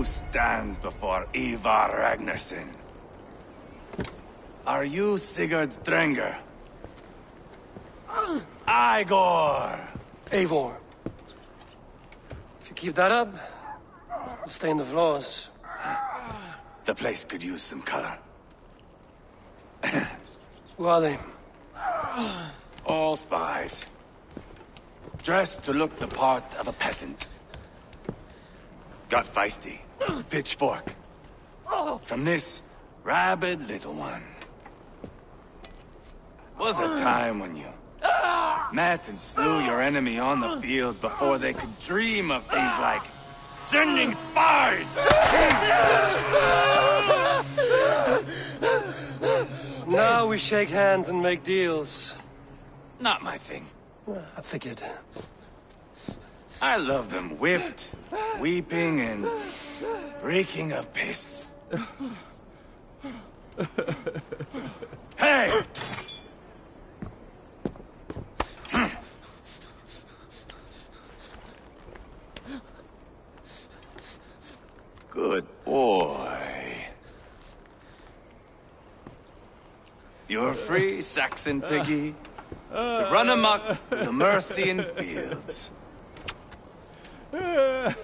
Who stands before Ivar Ragnarsson? Are you Sigurd Drenger? Igor! Eivor. If you keep that up, you'll stain the floors. The place could use some color. Who are they? All spies. Dressed to look the part of a peasant. Got feisty. Pitchfork. From this rabid little one. Was a time when you met and slew your enemy on the field before they could dream of things like sending spies! Now we shake hands and make deals. Not my thing. I figured. I love them whipped, weeping, and reeking of piss. Hey! Good boy. You're free, Saxon piggy, to run amok through the Mercian fields. I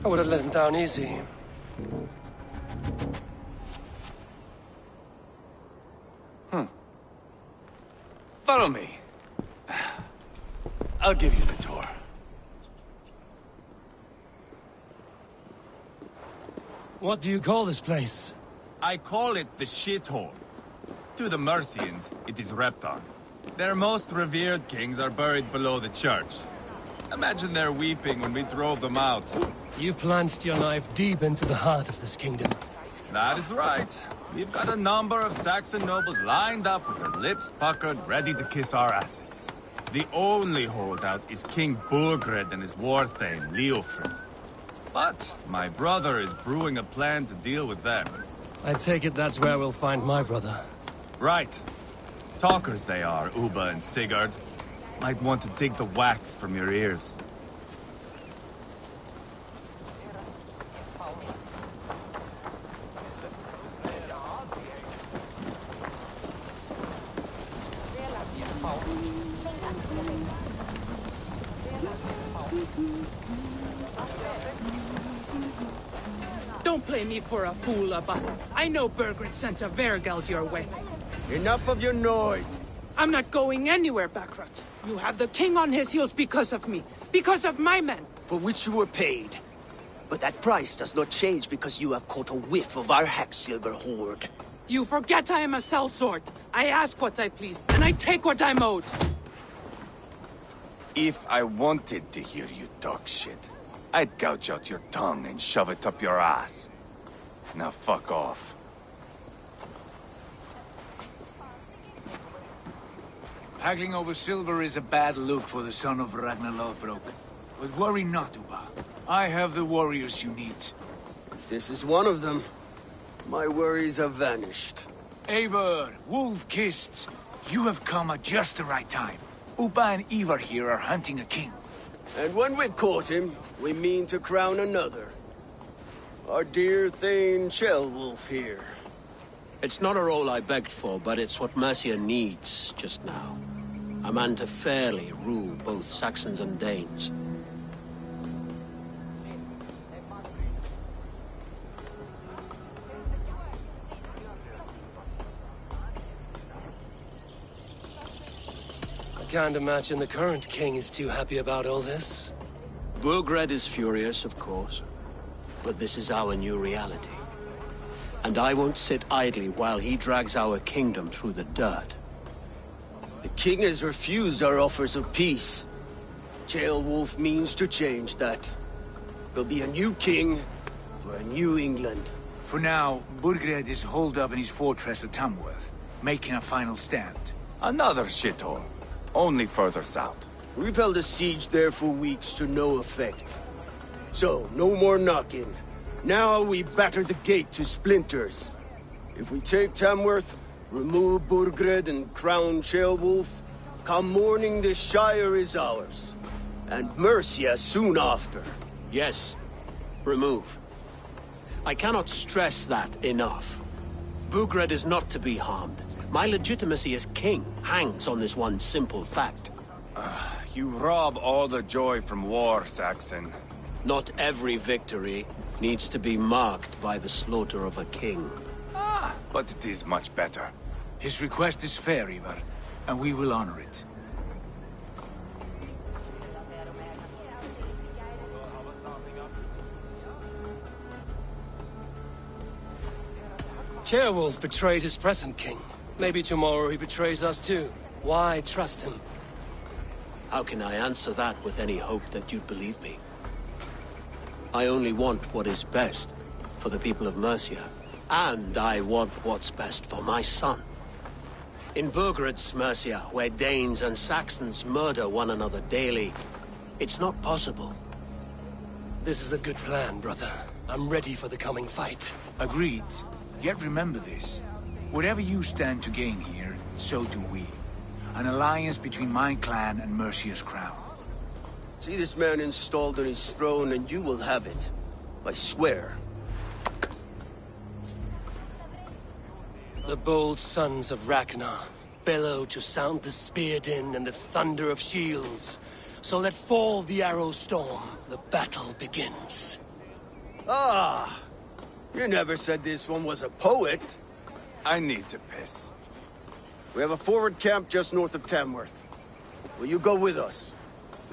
would have let him down easy. Follow me. I'll give you the tour. What do you call this place? I call it the shithole. To the Mercians, it is Repton. Their most revered kings are buried below the church. Imagine their weeping when we drove them out. You plunged your knife deep into the heart of this kingdom. That is right. We've got a number of Saxon nobles lined up with their lips puckered, ready to kiss our asses. The only holdout is King Burgred and his war thane, Leofrid. But my brother is brewing a plan to deal with them. I take it that's where we'll find my brother. Right. Talkers they are, Ubba and Sigurd. Might want to dig the wax from your ears. Don't play me for a fool, Ubba. I know Burgred sent a Vergeld your way. Enough of your noise. I'm not going anywhere, Backrot. You have the king on his heels because of me. Because of my men. For which you were paid. But that price does not change because you have caught a whiff of our Hacksilver hoard. You forget I am a sellsword. I ask what I please, and I take what I'm owed. If I wanted to hear you talk shit, I'd gouge out your tongue and shove it up your ass. Now fuck off. Haggling over silver is a bad look for the son of Ragnar Lothbrok. But worry not, Ubba. I have the warriors you need. This is one of them. My worries have vanished. Eivor, Wolf-Kissed, you have come at just the right time. Ubba and Ivar here are hunting a king. And when we've caught him, we mean to crown another. Our dear Thane Ceolwulf here. It's not a role I begged for, but it's what Mercia needs just now. A man to fairly rule both Saxons and Danes. I can't imagine the current king is too happy about all this. Burgred is furious, of course. But this is our new reality. And I won't sit idly while he drags our kingdom through the dirt. The king has refused our offers of peace. Ceolwulf means to change that. There'll be a new king for a new England. For now, Burgred is holed up in his fortress at Tamworth, making a final stand. Another shithole. Only further south. We've held a siege there for weeks to no effect. So, no more knocking. Now we batter the gate to splinters. If we take Tamworth, Remove Burgred and crown Ceolwulf. Come morning, the Shire is ours. And Mercia soon after. Yes, remove. I cannot stress that enough. Burgred is not to be harmed. My legitimacy as king hangs on this one simple fact. You rob all the joy from war, Saxon. Not every victory needs to be marked by the slaughter of a king. But it is much better. His request is fair, Ivar, and we will honor it. Ceolwulf betrayed his present king. Maybe tomorrow he betrays us too. Why trust him? How can I answer that with any hope that you'd believe me? I only want what is best for the people of Mercia. And I want what's best for my son. In Burgred's Mercia, where Danes and Saxons murder one another daily, it's not possible. This is a good plan, brother. I'm ready for the coming fight. Agreed. Yet remember this. Whatever you stand to gain here, so do we. An alliance between my clan and Mercia's crown. See this man installed on his throne and you will have it. I swear. The bold sons of Ragnar bellow to sound the spear din and the thunder of shields. So let fall the arrow storm. The battle begins. Ah! You never said this one was a poet. I need to piss. We have a forward camp just north of Tamworth. Will you go with us?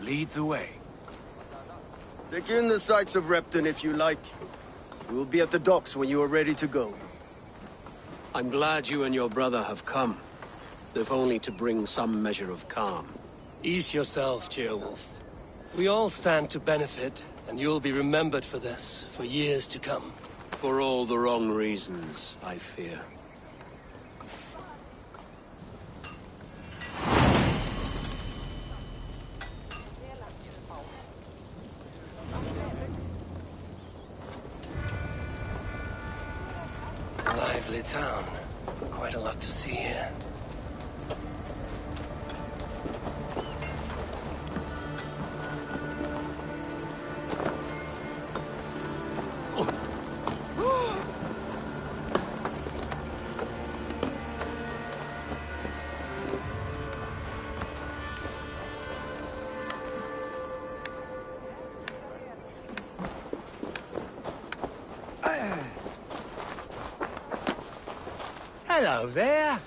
Lead the way. Take in the sights of Repton if you like. We will be at the docks when you are ready to go. I'm glad you and your brother have come, if only to bring some measure of calm. Ease yourself, Ceolwulf. We all stand to benefit, and you'll be remembered for this, for years to come. For all the wrong reasons, I fear. Lively town. Quite a lot to see here. Hello there.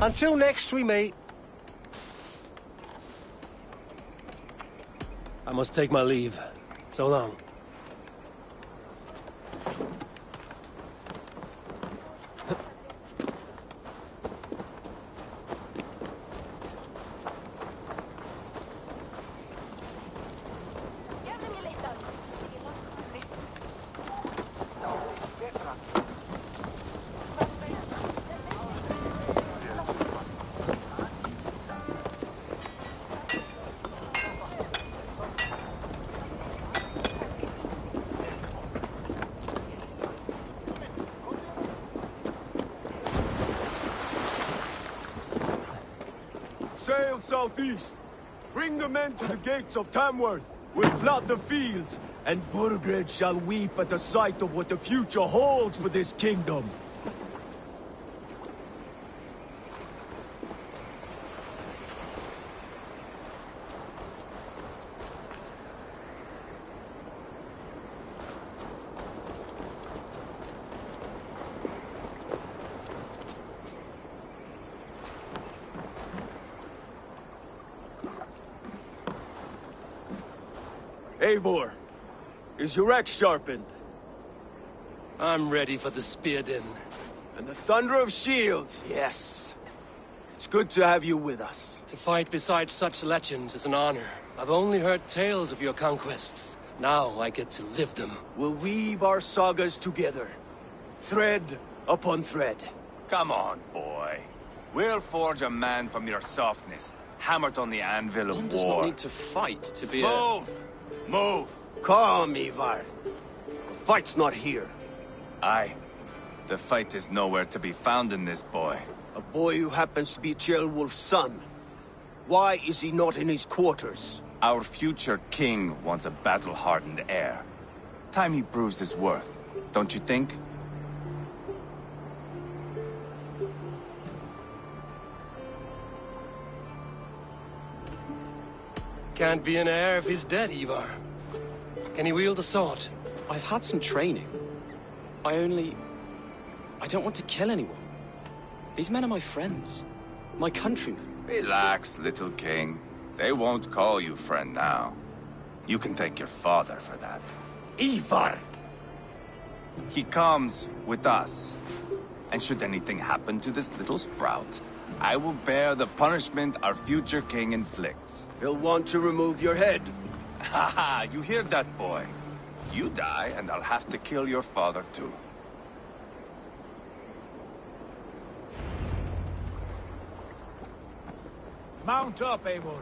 Until next we meet. I must take my leave. So long. Sail southeast. Bring the men to the gates of Tamworth. We'll flood the fields, and Burgred shall weep at the sight of what the future holds for this kingdom. Eivor, is your axe sharpened? I'm ready for the spear din. And the thunder of shields, yes. It's good to have you with us. To fight beside such legends is an honor. I've only heard tales of your conquests. Now I get to live them. We'll weave our sagas together. Thread upon thread. Come on, boy. We'll forge a man from your softness, hammered on the anvil of One war. does not need to fight to be Move! Move! Calm, Ivar. The fight's not here. Aye. The fight is nowhere to be found in this boy. A boy who happens to be Ceolwulf's son. Why is he not in his quarters? Our future king wants a battle-hardened heir. Time he proves his worth, don't you think? Can't be an heir if he's dead, Ivar. Can he wield a sword? I've had some training. I don't want to kill anyone. These men are my friends. My countrymen. Relax, little king. They won't call you friend now. You can thank your father for that. Ivar! He comes with us. And should anything happen to this little sprout, I will bear the punishment our future king inflicts. He'll want to remove your head. Haha, you hear that, boy? You die, and I'll have to kill your father, too. Mount up, Eivor.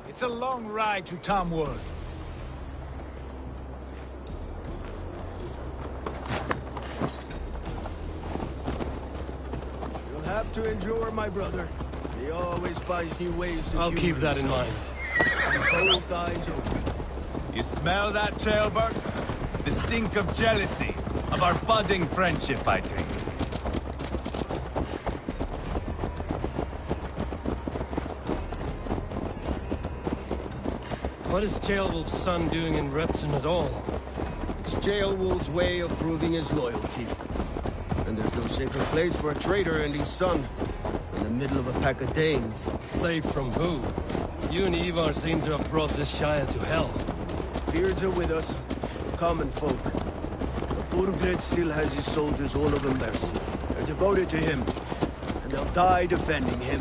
It's a long ride to Tamworth. You'll have to endure, my brother. He always finds new ways to I'll keep humor that in himself. mind. Both eyes open. You smell that, Ceolbert? The stink of jealousy, of our budding friendship, I think. What is Ceolwulf's son doing in Repton at all? It's Ceolwulf's way of proving his loyalty. And there's no safer place for a traitor and his son in the middle of a pack of Danes. Safe from who? You and Ivar seem to have brought this Shire to hell. Fears are with us, common folk. But Burgred still has his soldiers all over Mercia. They're devoted to him, and they'll die defending him.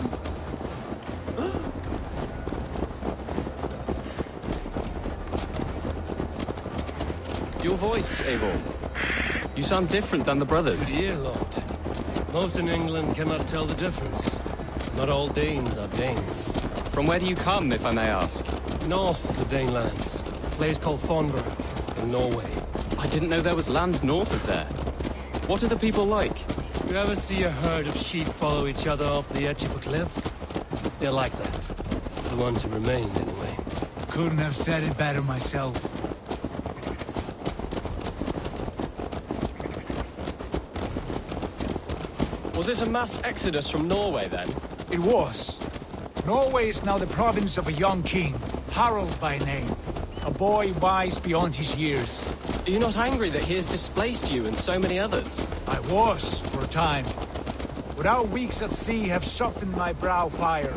Your voice, Eivor. You sound different than the brothers. Good year, Lord. Most in England cannot tell the difference. Not all Danes are Danes. From where do you come, if I may ask? North of the Danelands. A place called Fonberg, in Norway. I didn't know there was land north of there. What are the people like? You ever see a herd of sheep follow each other off the edge of a cliff? They're like that. The ones who remained, anyway. Couldn't have said it better myself. Was it a mass exodus from Norway, then? It was. Norway is now the province of a young king, Harald by name. A boy wise beyond his years. Are you not angry that he has displaced you and so many others? I was, for a time. But our weeks at sea have softened my brow fire.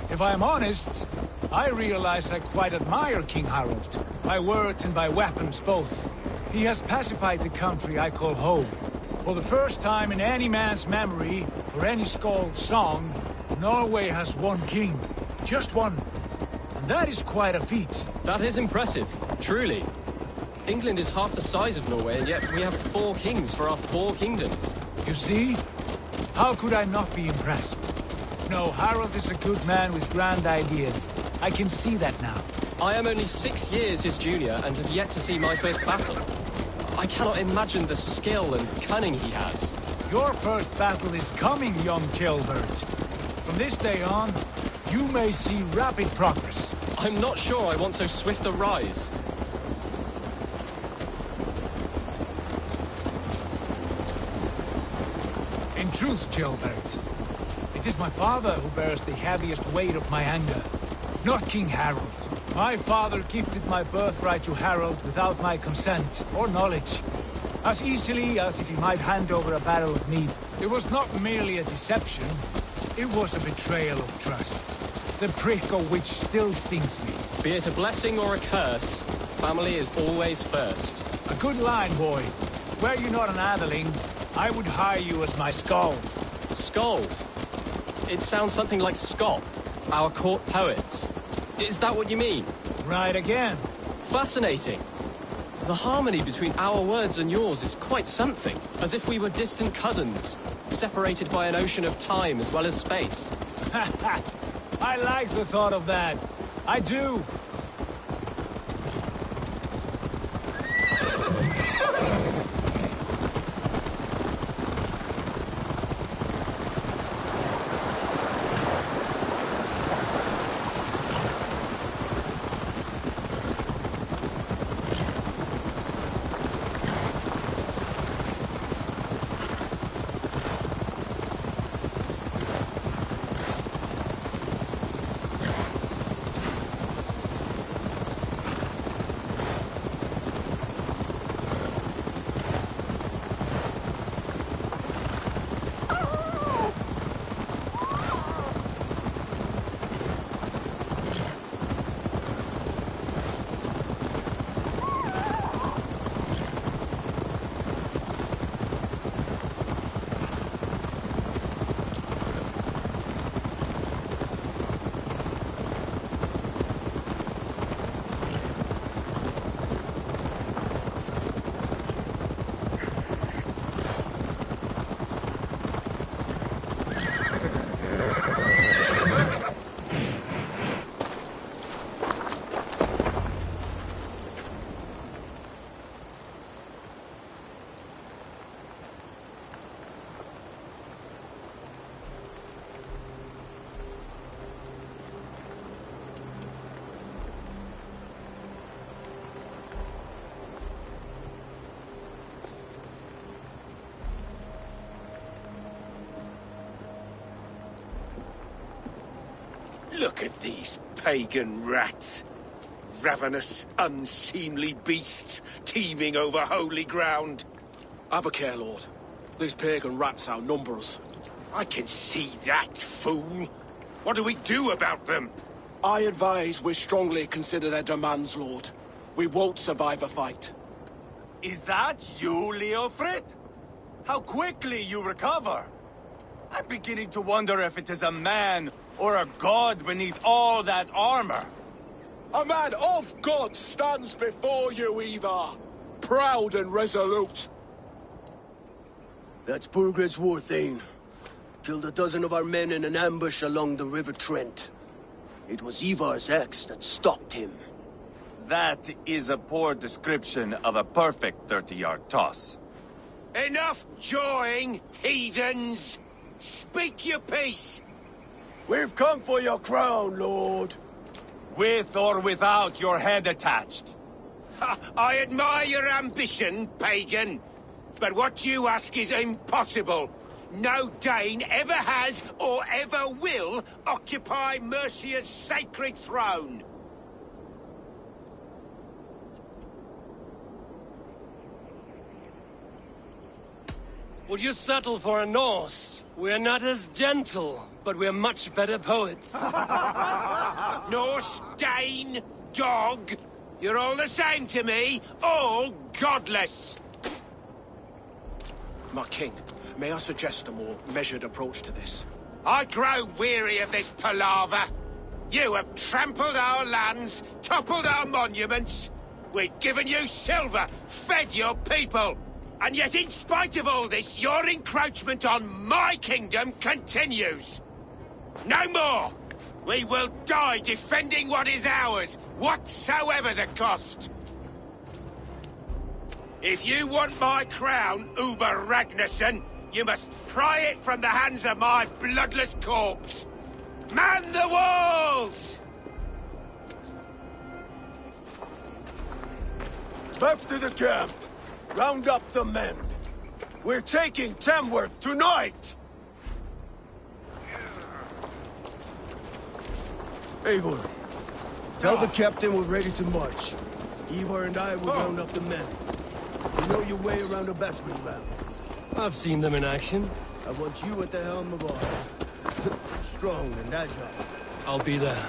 If I am honest, I realize I quite admire King Harald. By words and by weapons both. He has pacified the country I call home. For the first time in any man's memory, or any skald's song, Norway has one king. Just one. And that is quite a feat. That is impressive, truly. England is half the size of Norway, and yet we have 4 kings for our 4 kingdoms. You see? How could I not be impressed? No, Harald is a good man with grand ideas. I can see that now. I am only 6 years his junior, and have yet to see my first battle. I cannot imagine the skill and cunning he has. Your first battle is coming, young Ceolbert. From this day on, you may see rapid progress. I'm not sure I want so swift a rise. In truth, Ceolbert, it is my father who bears the heaviest weight of my anger, not King Harald. My father gifted my birthright to Harald without my consent or knowledge, as easily as if he might hand over a barrel of mead. It was not merely a deception, it was a betrayal of trust, the prick of which still stings me. Be it a blessing or a curse, family is always first. A good line, boy. Were you not an atheling, I would hire you as my skald. Skald? It sounds something like Scott, our court poets. Is that what you mean? Right again. Fascinating. The harmony between our words and yours is quite something. As if we were distant cousins, separated by an ocean of time as well as space. I like the thought of that. I do. Look at these pagan rats. Ravenous, unseemly beasts teeming over holy ground. Have a care, Lord. These pagan rats outnumber us. I can see that, fool. What do we do about them? I advise we strongly consider their demands, Lord. We won't survive a fight. Is that you, Leofrid? How quickly you recover! I'm beginning to wonder if it is a man or a god beneath all that armor. A man of God stands before you, Ivar. Proud and resolute. That's Burgred's Warthane. Killed a dozen of our men in an ambush along the River Trent. It was Ivar's axe that stopped him. That is a poor description of a perfect 30-yard toss. Enough jawing, heathens! Speak your piece! We've come for your crown, Lord. With or without your head attached. Ha, I admire your ambition, pagan. But what you ask is impossible. No Dane ever has or ever will occupy Mercia's sacred throne. Would you settle for a Norse? We're not as gentle, but we're much better poets. Norse, Dane, dog. You're all the same to me. All godless. My king, may I suggest a more measured approach to this? I grow weary of this palaver. You have trampled our lands, toppled our monuments. We've given you silver, fed your people. And yet, in spite of all this, your encroachment on my kingdom continues. No more! We will die defending what is ours, whatsoever the cost. If you want my crown, Uber Ragnarsson, you must pry it from the hands of my bloodless corpse. Man the walls! Back to the camp. Round up the men. We're taking Tamworth tonight! Eivor, tell the captain we're ready to march. Ivar and I will round up the men. You know your way around a battering ram. I've seen them in action. I want you at the helm of ours. Strong and agile. I'll be there.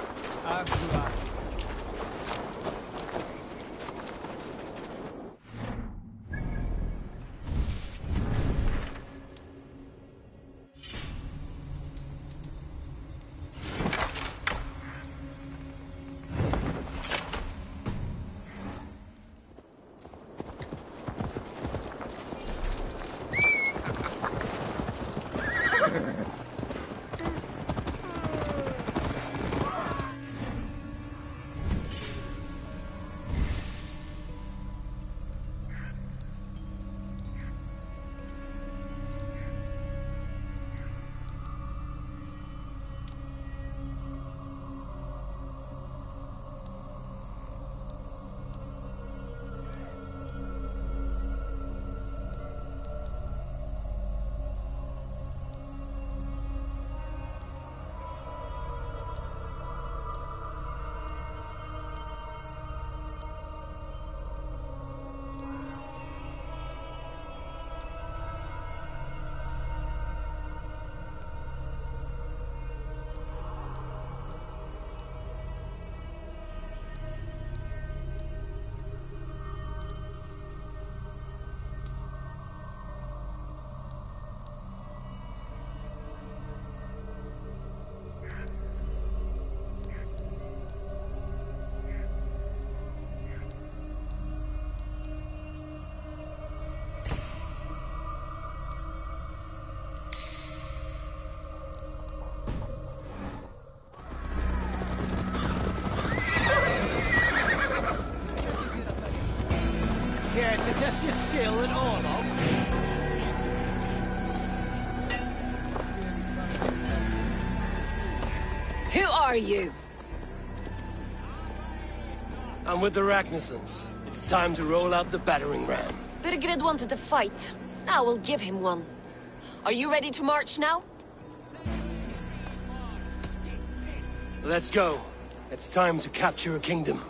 kill it all off. Who are you? I'm with the Ragnarsons. It's time to roll out the battering ram. Burgred wanted to fight. Now we'll give him one. Are you ready to march now? Let's go. It's time to capture a kingdom.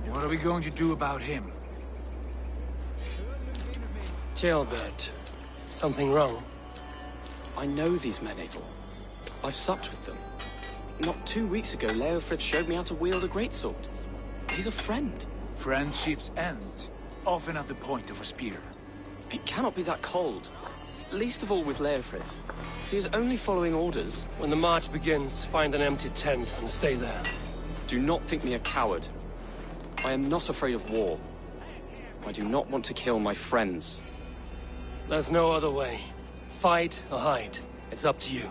What are we going to do about him? Ceolbert. Something wrong? I know these men, Eivor. I've supped with them. Not 2 weeks ago, Leofrith showed me how to wield a greatsword. He's a friend. Friendships end, often at the point of a spear. It cannot be that cold. Least of all with Leofrith. He is only following orders. When the march begins, find an empty tent and stay there. Do not think me a coward. I am not afraid of war. I do not want to kill my friends. There's no other way. Fight or hide. It's up to you.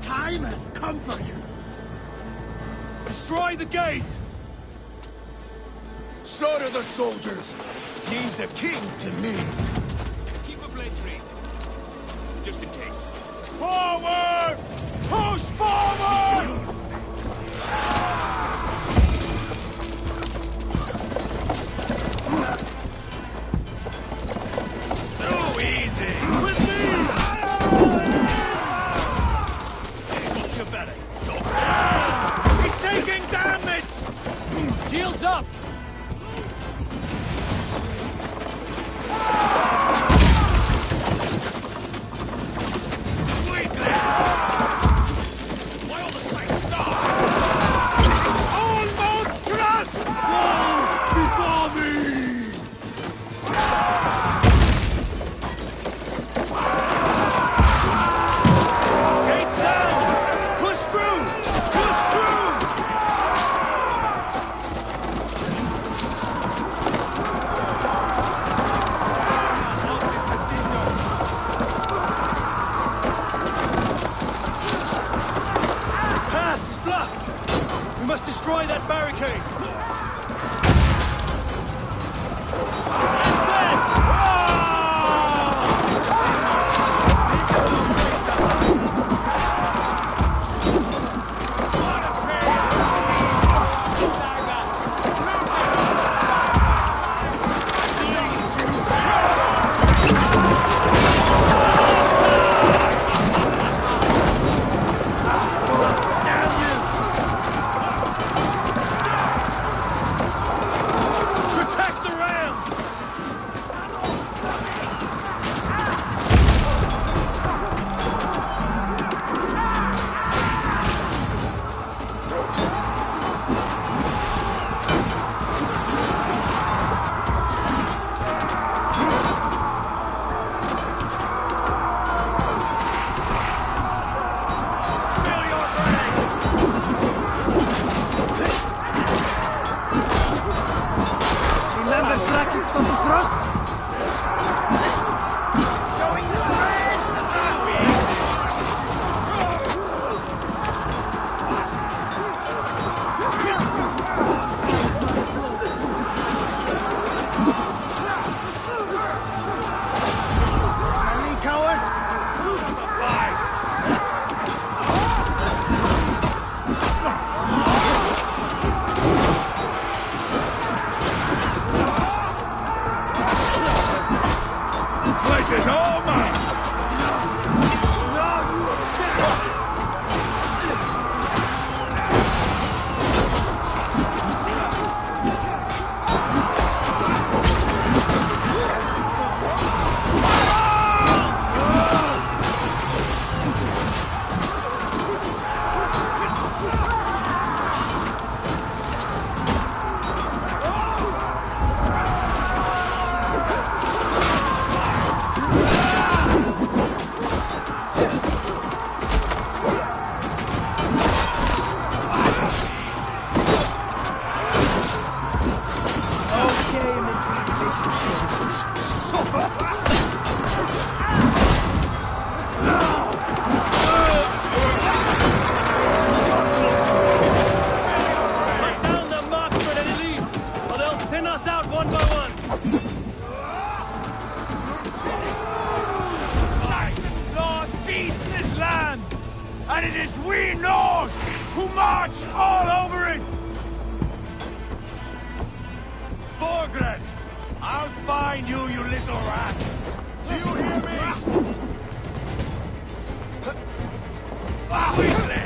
Time has come for you! Destroy the gate! Slaughter the soldiers! Leave the king to me! Keep a blade tree. Just in case. Forward! Push forward! Too easy! With me! What's your belly? He's taking damage! Shields up! Almost crushed! Go before me! Gates down! Push through! Push through! Path is blocked! We must destroy that barricade! Protect the ram! Spill your brains! Remember Slakis from the thrust? Showing the rain! Too easy! Ali, coward! Pleasure's all mine! March all over it! Borgred! I'll find you, you little rat! Do you hear me? Quickly!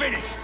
finished!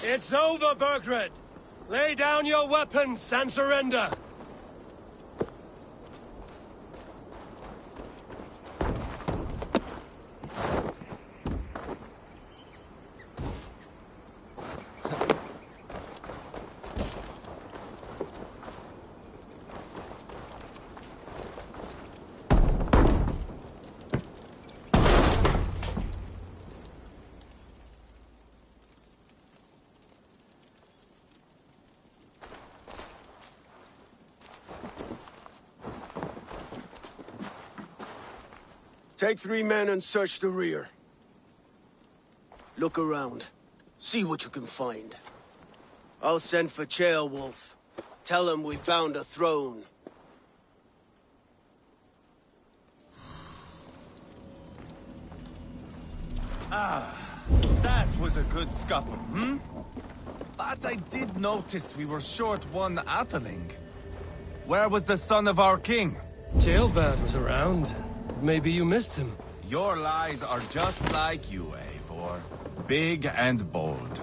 It's over, Burgred! Lay down your weapons and surrender! Take 3 men and search the rear. Look around. See what you can find. I'll send for Ceolwulf. Tell him we found a throne. Ah, that was a good scuffle, hmm? But I did notice we were short one Atheling. Where was the son of our king? Ceolbert was around. Maybe you missed him. Your lies are just like you, Eivor. Big and bold.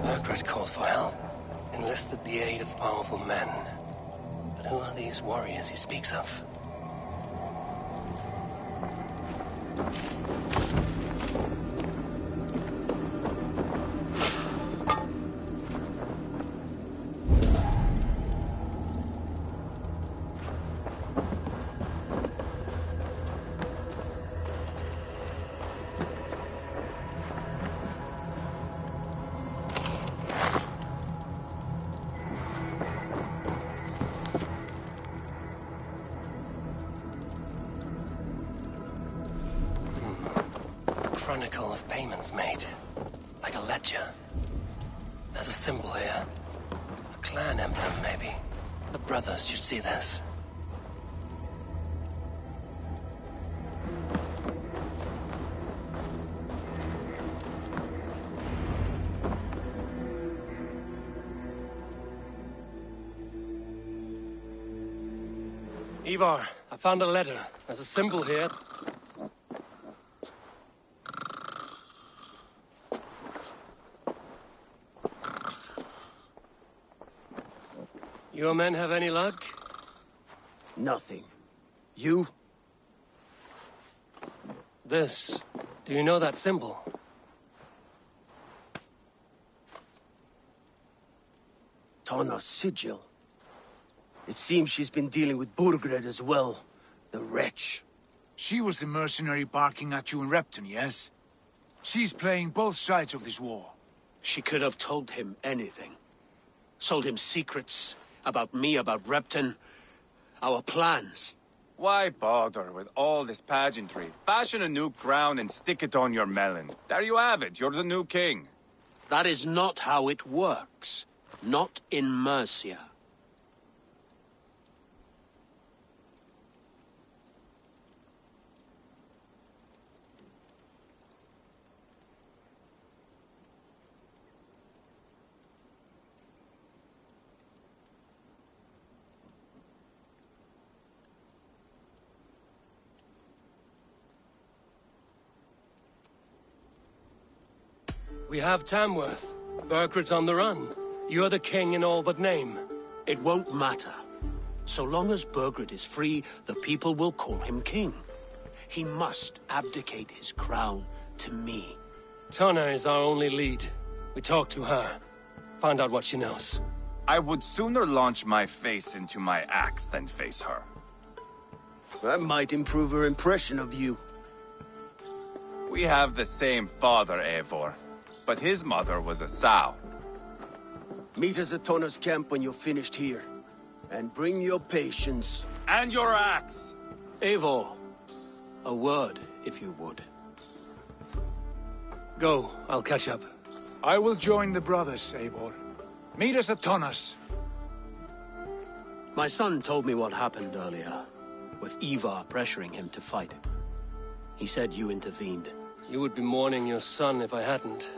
Burgred called for help, enlisted the aid of powerful men. But who are these warriors he speaks of? chronicle of payments made. Like a ledger. There's a symbol here. A clan emblem, maybe. The brothers should see this. Ivar, I found a letter. There's a symbol here. Your men have any luck? Nothing. You? This. Do you know that symbol? Tana's sigil. It seems she's been dealing with Burgred as well. The wretch. She was the mercenary barking at you in Repton, yes? She's playing both sides of this war. She could have told him anything. Sold him secrets about me, about Repton, our plans. Why bother with all this pageantry? Fashion a new crown and stick it on your melon. There you have it, you're the new king. That is not how it works. Not in Mercia. We have Tamworth. Burgred's on the run. You're the king in all but name. It won't matter. So long as Burgred is free, the people will call him king. He must abdicate his crown to me. Tana is our only lead. We talk to her. Find out what she knows. I would sooner launch my face into my axe than face her. That might improve her impression of you. We have the same father, Eivor. But his mother was a sow. Meet us at Tana's camp when you're finished here. And bring your patience. And your axe! Eivor, a word, if you would. Go, I'll catch up. I will join the brothers, Eivor. Meet us at Tana's. My son told me what happened earlier, with Ivar pressuring him to fight. He said you intervened. You would be mourning your son if I hadn't.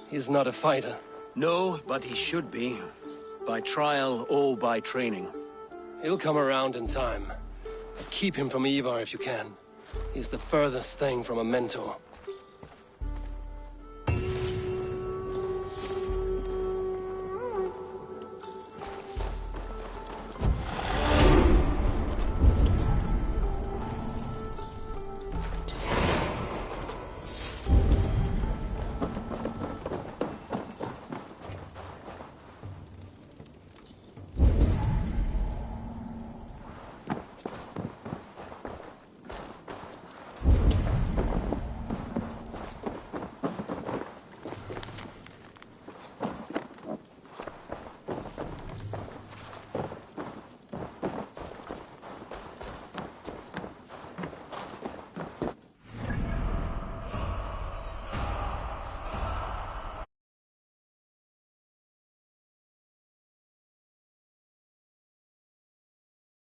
He's not a fighter. No, but he should be. By trial or by training. He'll come around in time. Keep him from Ivar if you can. He's the furthest thing from a mentor.